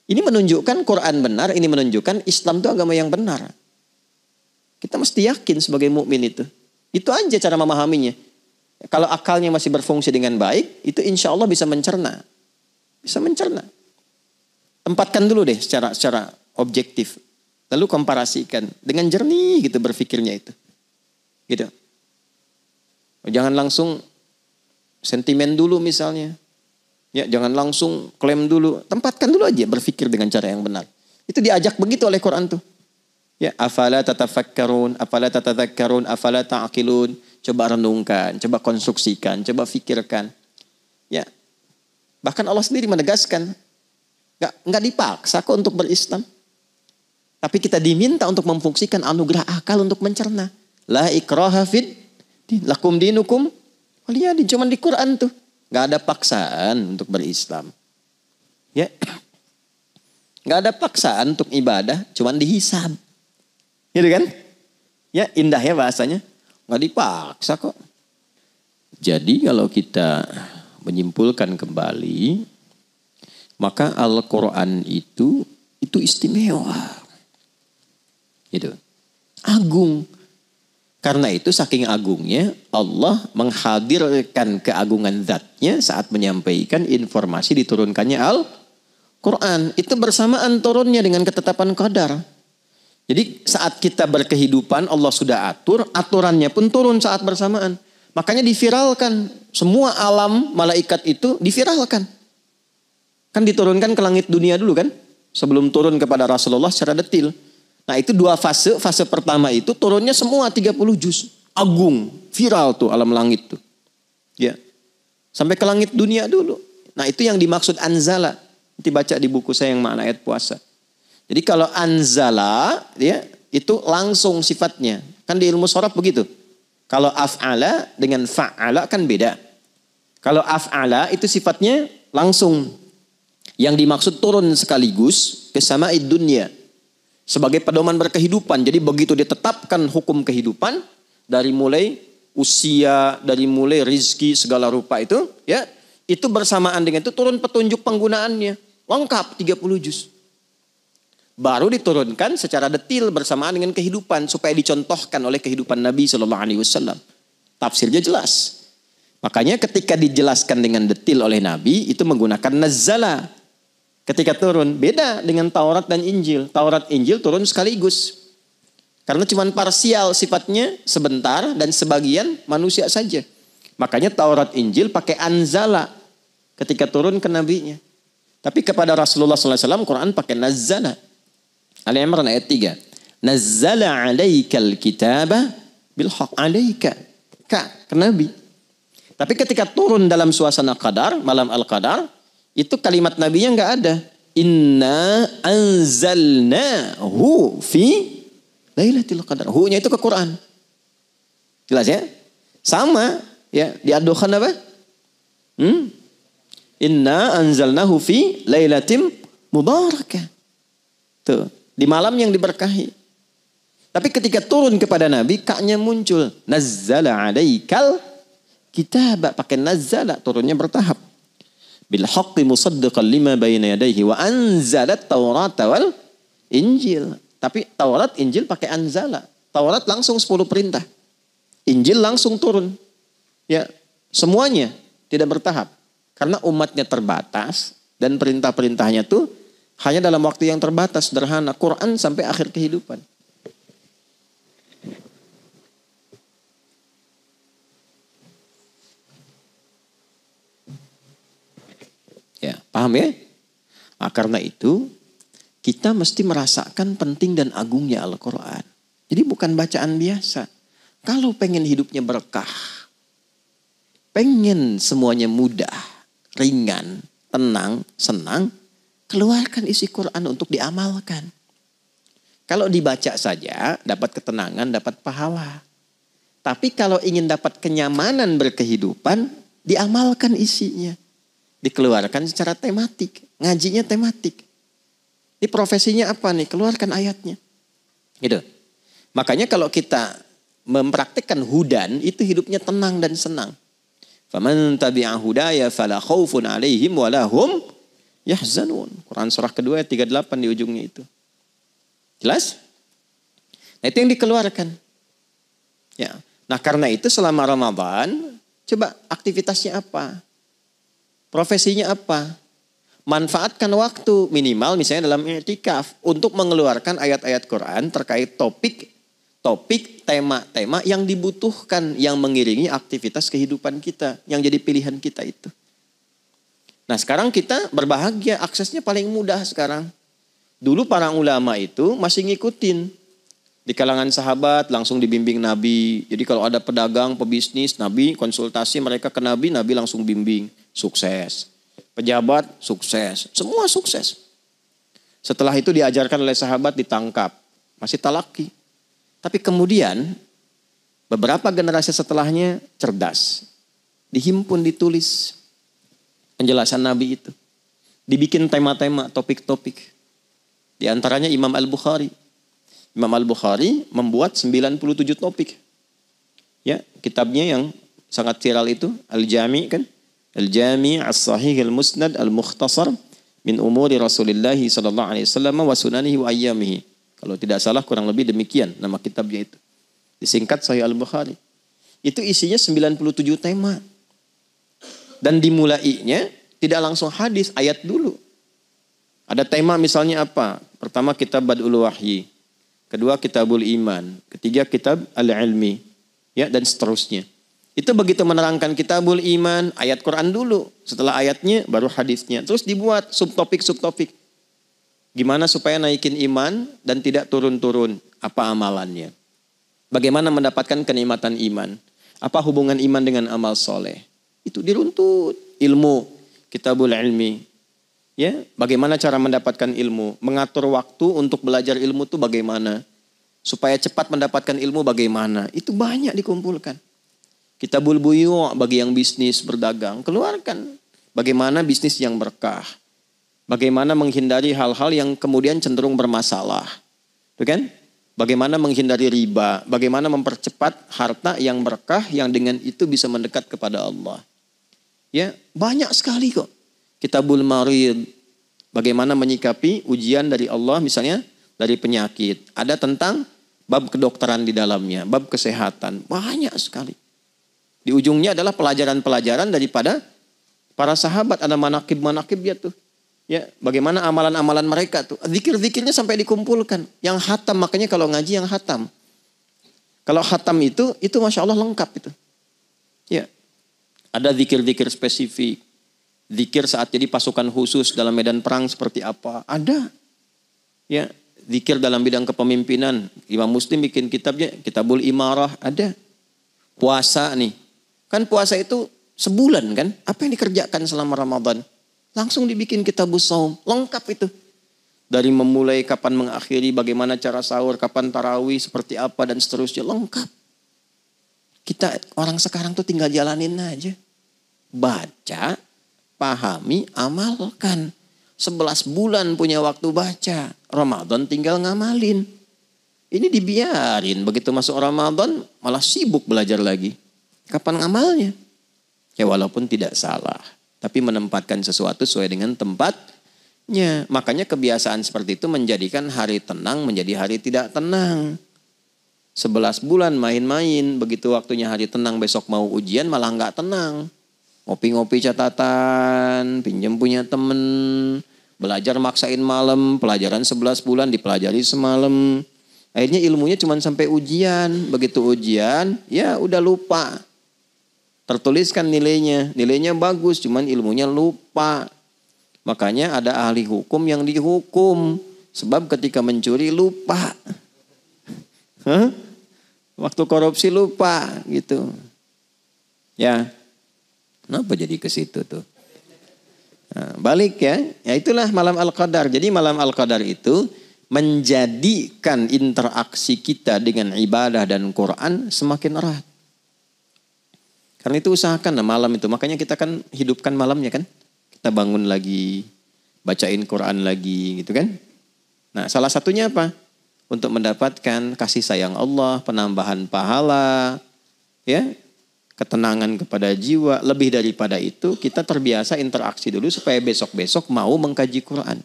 Ini menunjukkan Quran benar, ini menunjukkan Islam itu agama yang benar. Kita mesti yakin sebagai mukmin itu. Itu aja cara memahaminya. Kalau akalnya masih berfungsi dengan baik, itu insya Allah bisa mencerna. Bisa mencerna. Tempatkan dulu deh secara objektif. Lalu komparasikan. Dengan jernih gitu berpikirnya itu. Gitu. Jangan langsung sentimen dulu misalnya. Ya, jangan langsung klaim dulu. Tempatkan dulu aja berpikir dengan cara yang benar. Itu diajak begitu oleh Quran tuh. Ya, afala tatafakkarun, afala tatadzakkarun, afala ta'qilun. Coba renungkan, coba konstruksikan, coba fikirkan. Ya. Bahkan Allah sendiri menegaskan, enggak dipaksa kok untuk berislam. Tapi kita diminta untuk memfungsikan anugerah akal untuk mencerna. La ikraha fid din, lakum dinukum waliyadin. Cuman di Quran tuh. Enggak ada paksaan untuk berislam. Ya. Enggak ada paksaan untuk ibadah, cuman dihisab. Gitu kan? Ya, indah ya bahasanya. Enggak dipaksa kok. Jadi kalau kita menyimpulkan kembali, maka Al-Quran itu istimewa. Gitu. Agung. Karena itu saking agungnya Allah menghadirkan keagungan zatnya saat menyampaikan informasi diturunkannya Al-Quran. Itu bersamaan turunnya dengan ketetapan qadar. Jadi saat kita berkehidupan Allah sudah atur, aturannya pun turun saat bersamaan. Makanya diviralkan. Semua alam malaikat itu diviralkan. Kan diturunkan ke langit dunia dulu kan. Sebelum turun kepada Rasulullah secara detil. Nah itu dua fase. Fase pertama itu turunnya semua 30 juz. Agung. Viral tuh alam langit tuh. Ya. Sampai ke langit dunia dulu. Nah itu yang dimaksud anzala. Nanti baca di buku saya yang makna ayat puasa. Jadi kalau anzala ya, itu langsung sifatnya. Kan di ilmu sharaf begitu. Kalau af'ala dengan fa'ala kan beda. Kalau af'ala itu sifatnya langsung. Yang dimaksud turun sekaligus ke sama'id dunya. Sebagai pedoman berkehidupan. Jadi begitu ditetapkan hukum kehidupan. Dari mulai usia, dari mulai rizki segala rupa itu. Ya, itu bersamaan dengan itu turun petunjuk penggunaannya. Lengkap 30 juz. Baru diturunkan secara detil bersamaan dengan kehidupan. Supaya dicontohkan oleh kehidupan Nabi SAW. Tafsirnya jelas. Makanya ketika dijelaskan dengan detil oleh Nabi. Itu menggunakan nazzala. Ketika turun. Beda dengan Taurat dan Injil. Taurat Injil turun sekaligus. Karena cuma parsial sifatnya. Sebentar dan sebagian manusia saja. Makanya Taurat Injil pakai anzala. Ketika turun ke nabinya. Tapi kepada Rasulullah SAW Quran pakai nazzala. Ali Imran ayat 3. Nazzala 'alaikal kitaba bil haqq 'alaika. Ke Nabi. Tapi ketika turun dalam suasana qadar, malam al-qadar, itu kalimat nabinya enggak ada. Inna anzalnahu fi lailatul qadar. Hu-nya itu ke Quran. Jelas ya? Sama ya, diadukan apa? Inna anzalnahu fi lailatin mubarakah. Tuh, di malam yang diberkahi. Tapi ketika turun kepada Nabi, kaknya muncul. Nazzala 'alaikal kitaba, pakai nazzala, turunnya bertahap. Bil haqqi musaddiqan lima bayna yadayhi wa anzalat Taurata wal Injil. Tapi Taurat, Injil pakai anzala. Taurat langsung 10 perintah. Injil langsung turun. Ya, semuanya tidak bertahap. Karena umatnya terbatas dan perintah-perintahnya tuh hanya dalam waktu yang terbatas, sederhana. Quran sampai akhir kehidupan. Ya, paham ya? Nah, karena itu kita mesti merasakan penting dan agungnya Al-Quran. Jadi bukan bacaan biasa. Kalau pengen hidupnya berkah, pengen semuanya mudah, ringan, tenang, senang, keluarkan isi Quran untuk diamalkan. Kalau dibaca saja, dapat ketenangan, dapat pahala. Tapi kalau ingin dapat kenyamanan berkehidupan, diamalkan isinya. Dikeluarkan secara tematik. Ngajinya tematik. Ini profesinya apa nih? Keluarkan ayatnya. Gitu. Makanya kalau kita mempraktikkan hudan, itu hidupnya tenang dan senang. Faman tabi'a hudaya fala khaufun 'alaihim wa lahum yahzanun. Quran surah kedua ayat 38 di ujungnya itu. Jelas? Nah, itu yang dikeluarkan. Ya. Nah, karena itu selama Ramadan, coba aktivitasnya apa? Profesinya apa? Manfaatkan waktu minimal misalnya dalam i'tikaf untuk mengeluarkan ayat-ayat Quran terkait topik, tema-tema yang dibutuhkan, yang mengiringi aktivitas kehidupan kita, yang jadi pilihan kita itu. Nah, sekarang kita berbahagia, aksesnya paling mudah sekarang. Dulu para ulama itu masih ngikutin. Di kalangan sahabat langsung dibimbing Nabi. Jadi kalau ada pedagang, pebisnis, Nabi konsultasi mereka ke Nabi, Nabi langsung bimbing. Sukses. Pejabat, sukses. Semua sukses. Setelah itu diajarkan oleh sahabat, ditangkap. Masih talaki. Tapi kemudian beberapa generasi setelahnya cerdas. Dihimpun, ditulis penjelasan Nabi itu. Dibikin tema-tema, topik-topik. Di antaranya Imam Al-Bukhari. Imam Al-Bukhari membuat 97 topik. Ya, kitabnya yang sangat viral itu, Al-Jami' kan? Al-Jami' As-Sahih Al-Musnad Al-Mukhtasar min umuri Rasulullah sallallahu alaihi wasallam wa sunanihi wa ayyamihi. Kalau tidak salah kurang lebih demikian nama kitabnya itu. Disingkat Sahih Al-Bukhari. Itu isinya 97 tema. Dan dimulainya tidak langsung hadis, ayat dulu. Ada tema misalnya apa? Pertama kitab Bad'ul Wahyi. Kedua kitabul Iman. Ketiga kitab Al-Ilmi. Ya, dan seterusnya. Itu begitu menerangkan kitabul Iman, ayat Quran dulu. Setelah ayatnya baru hadisnya. Terus dibuat subtopik-subtopik. Gimana supaya naikin iman dan tidak turun-turun. Apa amalannya? Bagaimana mendapatkan kenikmatan iman? Apa hubungan iman dengan amal soleh? Itu diruntut. Ilmu, kitabul ilmi. Ya, bagaimana cara mendapatkan ilmu? Mengatur waktu untuk belajar ilmu itu bagaimana? Supaya cepat mendapatkan ilmu bagaimana? Itu banyak dikumpulkan. Kitabul Buyu' bagi yang bisnis, berdagang. Keluarkan bagaimana bisnis yang berkah. Bagaimana menghindari hal-hal yang kemudian cenderung bermasalah. Itu kan? Bagaimana menghindari riba. Bagaimana mempercepat harta yang berkah yang dengan itu bisa mendekat kepada Allah. Ya, banyak sekali kok. Kitabul Marid. Bagaimana menyikapi ujian dari Allah misalnya dari penyakit. Ada tentang bab kedokteran di dalamnya. Bab kesehatan. Banyak sekali. Di ujungnya adalah pelajaran-pelajaran daripada para sahabat. Ada manakib-manakib ya tuh. Ya, bagaimana amalan-amalan mereka tuh. Zikir-zikirnya sampai dikumpulkan. Yang khatam, makanya kalau ngaji yang khatam. Kalau khatam itu Masya Allah lengkap itu. Ya, ada zikir-zikir spesifik. Zikir saat jadi pasukan khusus dalam medan perang seperti apa. Ada. Ya, zikir dalam bidang kepemimpinan. Imam Muslim bikin kitabnya, Kitabul Imarah, ada. Puasa nih. Kan puasa itu sebulan kan? Apa yang dikerjakan selama Ramadan? Langsung dibikin Kitabus Shaum, lengkap itu. Dari memulai kapan mengakhiri, bagaimana cara sahur, kapan tarawih, seperti apa dan seterusnya, lengkap. Kita orang sekarang tuh tinggal jalanin aja. Baca, pahami, amalkan. 11 bulan punya waktu baca. Ramadan tinggal ngamalin. Ini dibiarin. Begitu masuk Ramadan malah sibuk belajar lagi. Kapan ngamalnya? Ya walaupun tidak salah. Tapi menempatkan sesuatu sesuai dengan tempatnya. Makanya kebiasaan seperti itu menjadikan hari tenang menjadi hari tidak tenang. 11 bulan main-main. Begitu waktunya hari tenang besok mau ujian malah nggak tenang. Ngopi-ngopi catatan, pinjam punya temen, belajar maksain malam, pelajaran 11 bulan dipelajari semalam. Akhirnya ilmunya cuma sampai ujian. Begitu ujian, ya udah lupa. Tertuliskan nilainya bagus, cuman ilmunya lupa. Makanya ada ahli hukum yang dihukum. Sebab ketika mencuri lupa. Waktu korupsi lupa gitu. Ya. Kenapa jadi ke situ tuh? Nah, balik ya. Ya itulah malam Al-Qadar. Jadi malam Al-Qadar itu menjadikan interaksi kita dengan ibadah dan Quran semakin erat. Karena itu usahakan malam itu. Makanya kita kan hidupkan malamnya kan. Kita bangun lagi, bacain Quran lagi gitu kan. Nah salah satunya apa? Untuk mendapatkan kasih sayang Allah, penambahan pahala, ya, ketenangan kepada jiwa. Lebih daripada itu kita terbiasa interaksi dulu supaya besok-besok mau mengkaji Quran.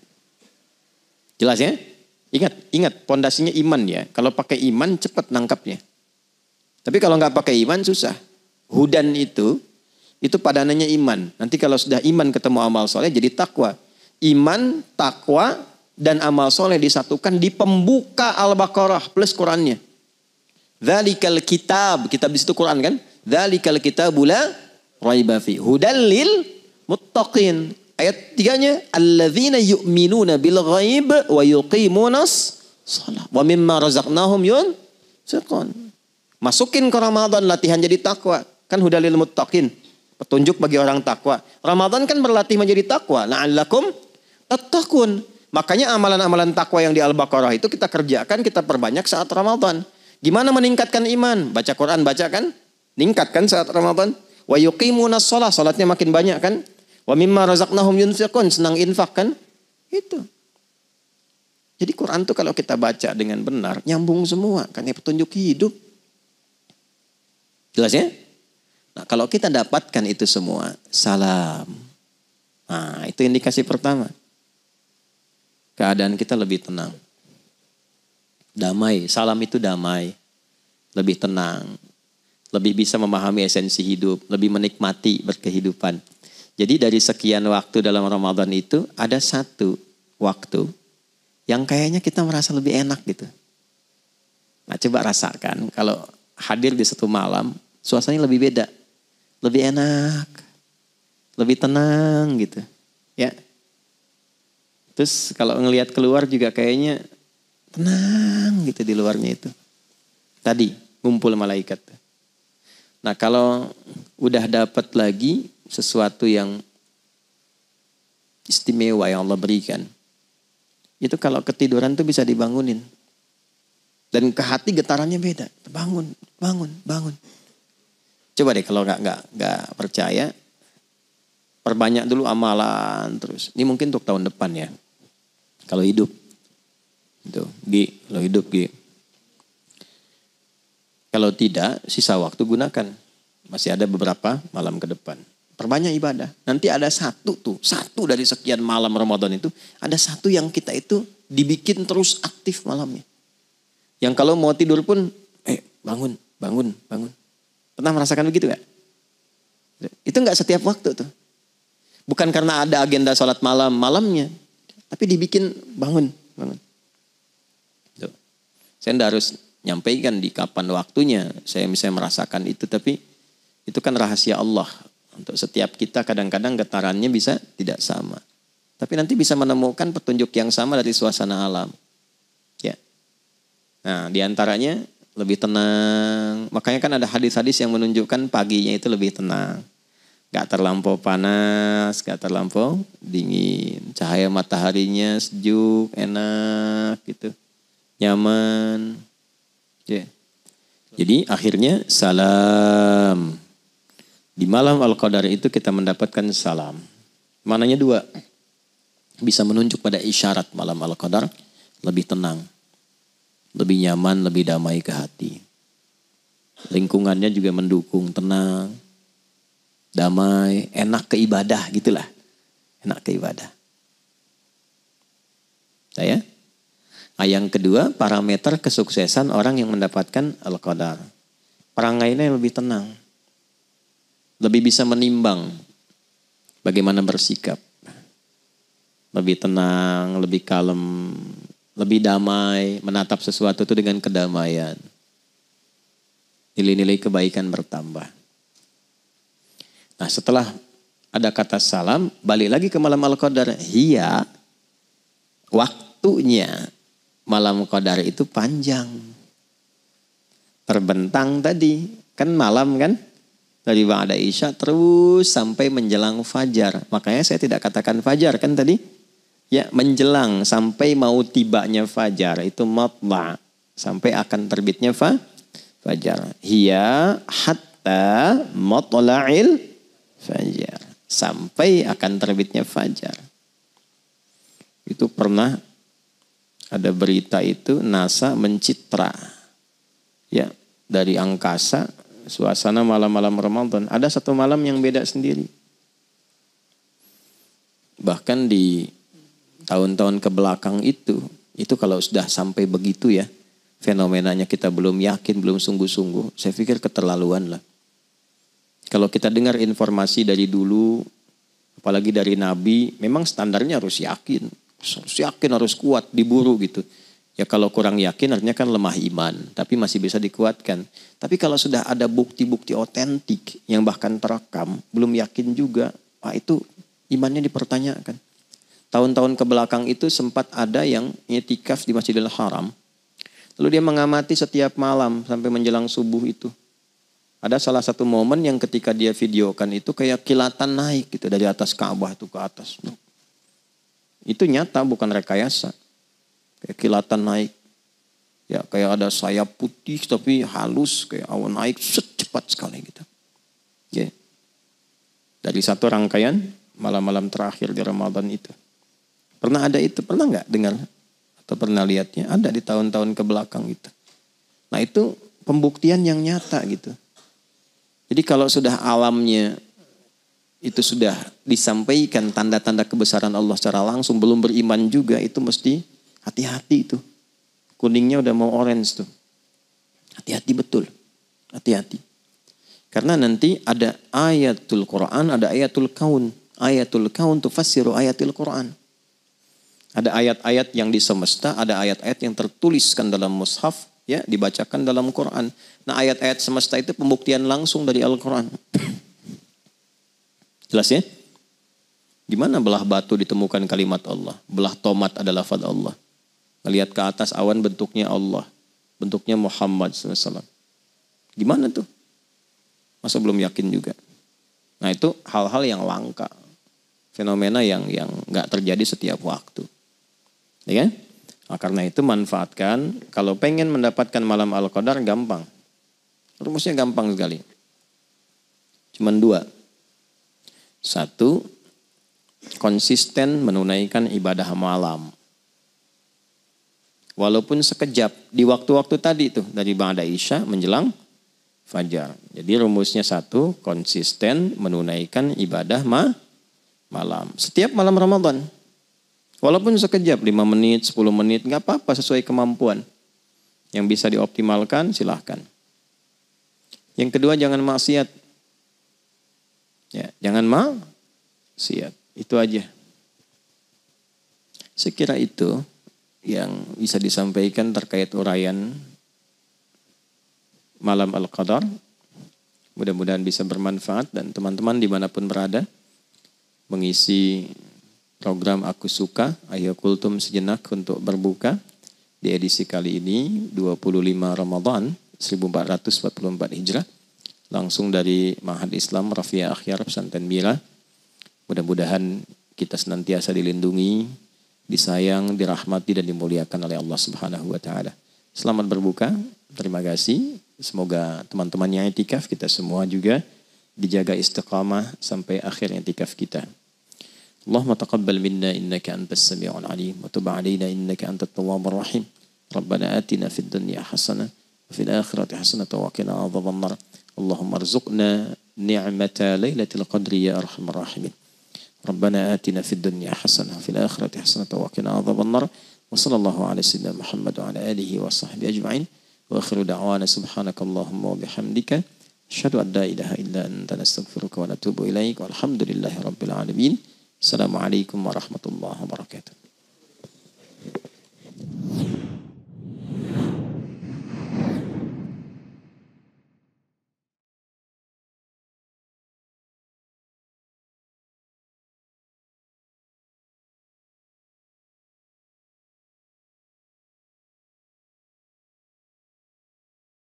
Jelas ya? Ingat pondasinya iman ya. Kalau pakai iman cepat nangkapnya. Tapi kalau nggak pakai iman susah. Hudan itu padanannya iman. Nanti kalau sudah iman ketemu amal soleh jadi takwa. Iman, takwa, dan amal soleh disatukan di pembuka Al-Baqarah plus Qurannya. Dzalikal kitab. Kitab di situ Quran kan? Dzalikal kitabu la raiba fi hudal lil muttaqin. Ayat 3-nya alladzina yu'minuna bil ghaib wa yuqimunas shalah wa mimma razaqnahum yunfiqun. Masukin ke Ramadan latihan jadi takwa. Kan hudal lil muttaqin. Petunjuk bagi orang takwa. Ramadan kan berlatih menjadi takwa. La'allakum tattaqun. Makanya amalan-amalan takwa yang di Al-Baqarah itu kita kerjakan, kita perbanyak saat Ramadan. Gimana meningkatkan iman? Baca Quran, baca kan? Ningkatkan saat Ramadan. Wa yuqimunas shalah, salatnya makin banyak kan? Wa mimma razaqnahum yunfiqun, senang infak kan? Itu. Jadi Quran tuh kalau kita baca dengan benar, nyambung semua. Kan ya petunjuk hidup. Jelas ya? Nah kalau kita dapatkan itu semua, salam. Nah itu indikasi pertama. Keadaan kita lebih tenang. Damai, salam itu damai. Lebih tenang. Lebih bisa memahami esensi hidup. Lebih menikmati berkehidupan. Jadi dari sekian waktu dalam Ramadan itu ada satu waktu yang kayaknya kita merasa lebih enak gitu. Nah coba rasakan kalau hadir di satu malam suasananya lebih beda. Lebih enak. Lebih tenang gitu. Ya. Terus kalau ngelihat keluar juga kayaknya tenang gitu di luarnya itu. Tadi ngumpul malaikat. Nah kalau udah dapat lagi sesuatu yang istimewa yang Allah berikan. Itu kalau ketiduran tuh bisa dibangunin. Dan ke hati getarannya beda. Bangun. Coba deh kalau nggak percaya, perbanyak dulu amalan terus. Ini mungkin untuk tahun depan ya. Kalau hidup. Itu, kalau hidup Kalau tidak, sisa waktu gunakan. Masih ada beberapa malam ke depan. Perbanyak ibadah. Nanti ada satu dari sekian malam Ramadan itu, ada satu yang kita itu dibikin terus aktif malamnya. Yang kalau mau tidur pun, bangun. Pernah merasakan begitu gak? Itu gak setiap waktu tuh. Bukan karena ada agenda sholat malamnya. Tapi dibikin bangun. Tuh. Saya tidak harus nyampaikan di kapan waktunya. Saya misalnya merasakan itu. Tapi itu kan rahasia Allah. Untuk setiap kita kadang-kadang getarannya bisa tidak sama. Tapi nanti bisa menemukan petunjuk yang sama dari suasana alam. Nah, diantaranya lebih tenang. Makanya kan ada hadis-hadis yang menunjukkan paginya itu lebih tenang. Gak terlampau panas, gak terlampau dingin. Cahaya mataharinya sejuk, enak gitu. Nyaman. Ya. Jadi akhirnya salam. Di malam Al-Qadar itu kita mendapatkan salam. Mananya dua. Bisa menunjuk pada isyarat malam Al-Qadar lebih tenang. Lebih nyaman, lebih damai ke hati. Lingkungannya juga mendukung, tenang, damai, enak ke ibadah gitulah. Enak ke ibadah. Saya? Yang kedua, parameter kesuksesan orang yang mendapatkan Al-Qadar. Perangainya lebih tenang. Lebih bisa menimbang bagaimana bersikap. Lebih tenang, lebih kalem, lebih damai, menatap sesuatu itu dengan kedamaian. Nilai-nilai kebaikan bertambah. Nah, setelah ada kata salam, balik lagi ke malam Al-Qadar. Hiya, waktunya malam Qadar itu panjang. Terbentang tadi, kan malam kan? Dari ba'da isya terus sampai menjelang fajar. Makanya saya tidak katakan fajar kan tadi? Ya, menjelang sampai mau tibanya fajar itu matla, sampai akan terbitnya fajar. Hiya hatta matla'il fajar, sampai akan terbitnya fajar. Itu pernah ada berita itu NASA mencitra ya dari angkasa suasana malam-malam Ramadan. Ada satu malam yang beda sendiri. Bahkan di tahun-tahun ke belakang itu kalau sudah sampai begitu ya, fenomenanya kita belum yakin, belum sungguh-sungguh, saya pikir keterlaluan lah. Kalau kita dengar informasi dari dulu, apalagi dari Nabi, memang standarnya harus yakin, harus kuat, diburu gitu. Ya kalau kurang yakin artinya kan lemah iman, tapi masih bisa dikuatkan. Tapi kalau sudah ada bukti-bukti otentik yang bahkan terekam, belum yakin juga, itu imannya dipertanyakan. Tahun-tahun ke belakang itu sempat ada yang i'tikaf di Masjidil Haram. Lalu dia mengamati setiap malam sampai menjelang subuh itu. Ada salah satu momen yang ketika dia videokan itu kayak kilatan naik gitu dari atas Ka'bah itu ke atas. Itu nyata bukan rekayasa. Kayak kilatan naik. Ya kayak ada sayap putih tapi halus. Kayak awan naik cepat sekali gitu. Ya. Dari satu rangkaian malam-malam terakhir di Ramadan itu. Pernah ada itu? Pernah nggak dengar? Atau pernah lihatnya? Ada di tahun-tahun ke belakang itu. Nah itu pembuktian yang nyata gitu. Jadi kalau sudah alamnya itu sudah disampaikan tanda-tanda kebesaran Allah secara langsung, belum beriman juga, itu mesti hati-hati itu. Kuningnya udah mau orange tuh. Hati-hati betul. Hati-hati. Karena nanti ada ayatul Quran, ada ayatul kaun. Ayatul kaun tufassiru ayatul Quran. Ada ayat-ayat yang di semesta, ada ayat-ayat yang tertuliskan dalam mushaf, ya, dibacakan dalam Quran. Nah, ayat-ayat semesta itu pembuktian langsung dari Al-Quran. Jelas ya? Di mana belah batu ditemukan kalimat Allah? Belah tomat adalah lafaz Allah. Melihat ke atas awan bentuknya Allah. Bentuknya Muhammad SAW. Gimana tuh? Masa belum yakin juga? Nah itu hal-hal yang langka. Fenomena yang gak terjadi setiap waktu. Ya kan? Nah, karena itu manfaatkan. Kalau pengen mendapatkan malam Al-Qadar gampang. Rumusnya gampang sekali. Cuman 2. 1. Konsisten menunaikan ibadah malam. Walaupun sekejap di waktu-waktu tadi tuh dari ba'da isya menjelang fajar. Jadi rumusnya 1, konsisten menunaikan ibadah malam. Setiap malam Ramadan. Walaupun sekejap 5 menit, 10 menit, gak apa-apa sesuai kemampuan. Yang bisa dioptimalkan silahkan. Yang kedua jangan maksiat. Ya, jangan maksiat. Itu aja. Saya kira itu yang bisa disampaikan terkait uraian malam Al-Qadar. Mudah-mudahan bisa bermanfaat dan teman-teman dimanapun berada mengisi program Aku Suka, ayo kultum sejenak untuk berbuka. di edisi kali ini 25 Ramadan 1444 Hijrah langsung dari Ma'had Islam Rafiah Akhyar Pesantren Mira. Mudah-mudahan kita senantiasa dilindungi, disayang, dirahmati dan dimuliakan oleh Allah Subhanahu wa taala. Selamat berbuka. Terima kasih. Semoga teman-teman yang i'tikaf kita semua juga dijaga istiqamah sampai akhir i'tikaf kita. Allahumma taqabbal minna innaka antas sami'ul alim wa tub 'alaina innaka antat tawwabur rahim. Rabbana atina fid dunya hasanah wa fil akhirati hasanah wa qina adzabannar. Allahumma arzuqna ni'mata lailatul qadri ya arhamar rahimin. Rabbana atina fid dunya hasanah wa fil akhirati hasanah wa qina adzabannar. Wa sallallahu ala sayyidina Muhammad wa ala alihi wa sahbihi ajma'in. Wa akhiru da'wana subhanakallahumma wa bihamdika asyhadu an la ilaha illa anta nastaghfiruka wa natubu ilaik. Walhamdulillahi rabbil alamin. Assalamualaikum warahmatullahi wabarakatuh.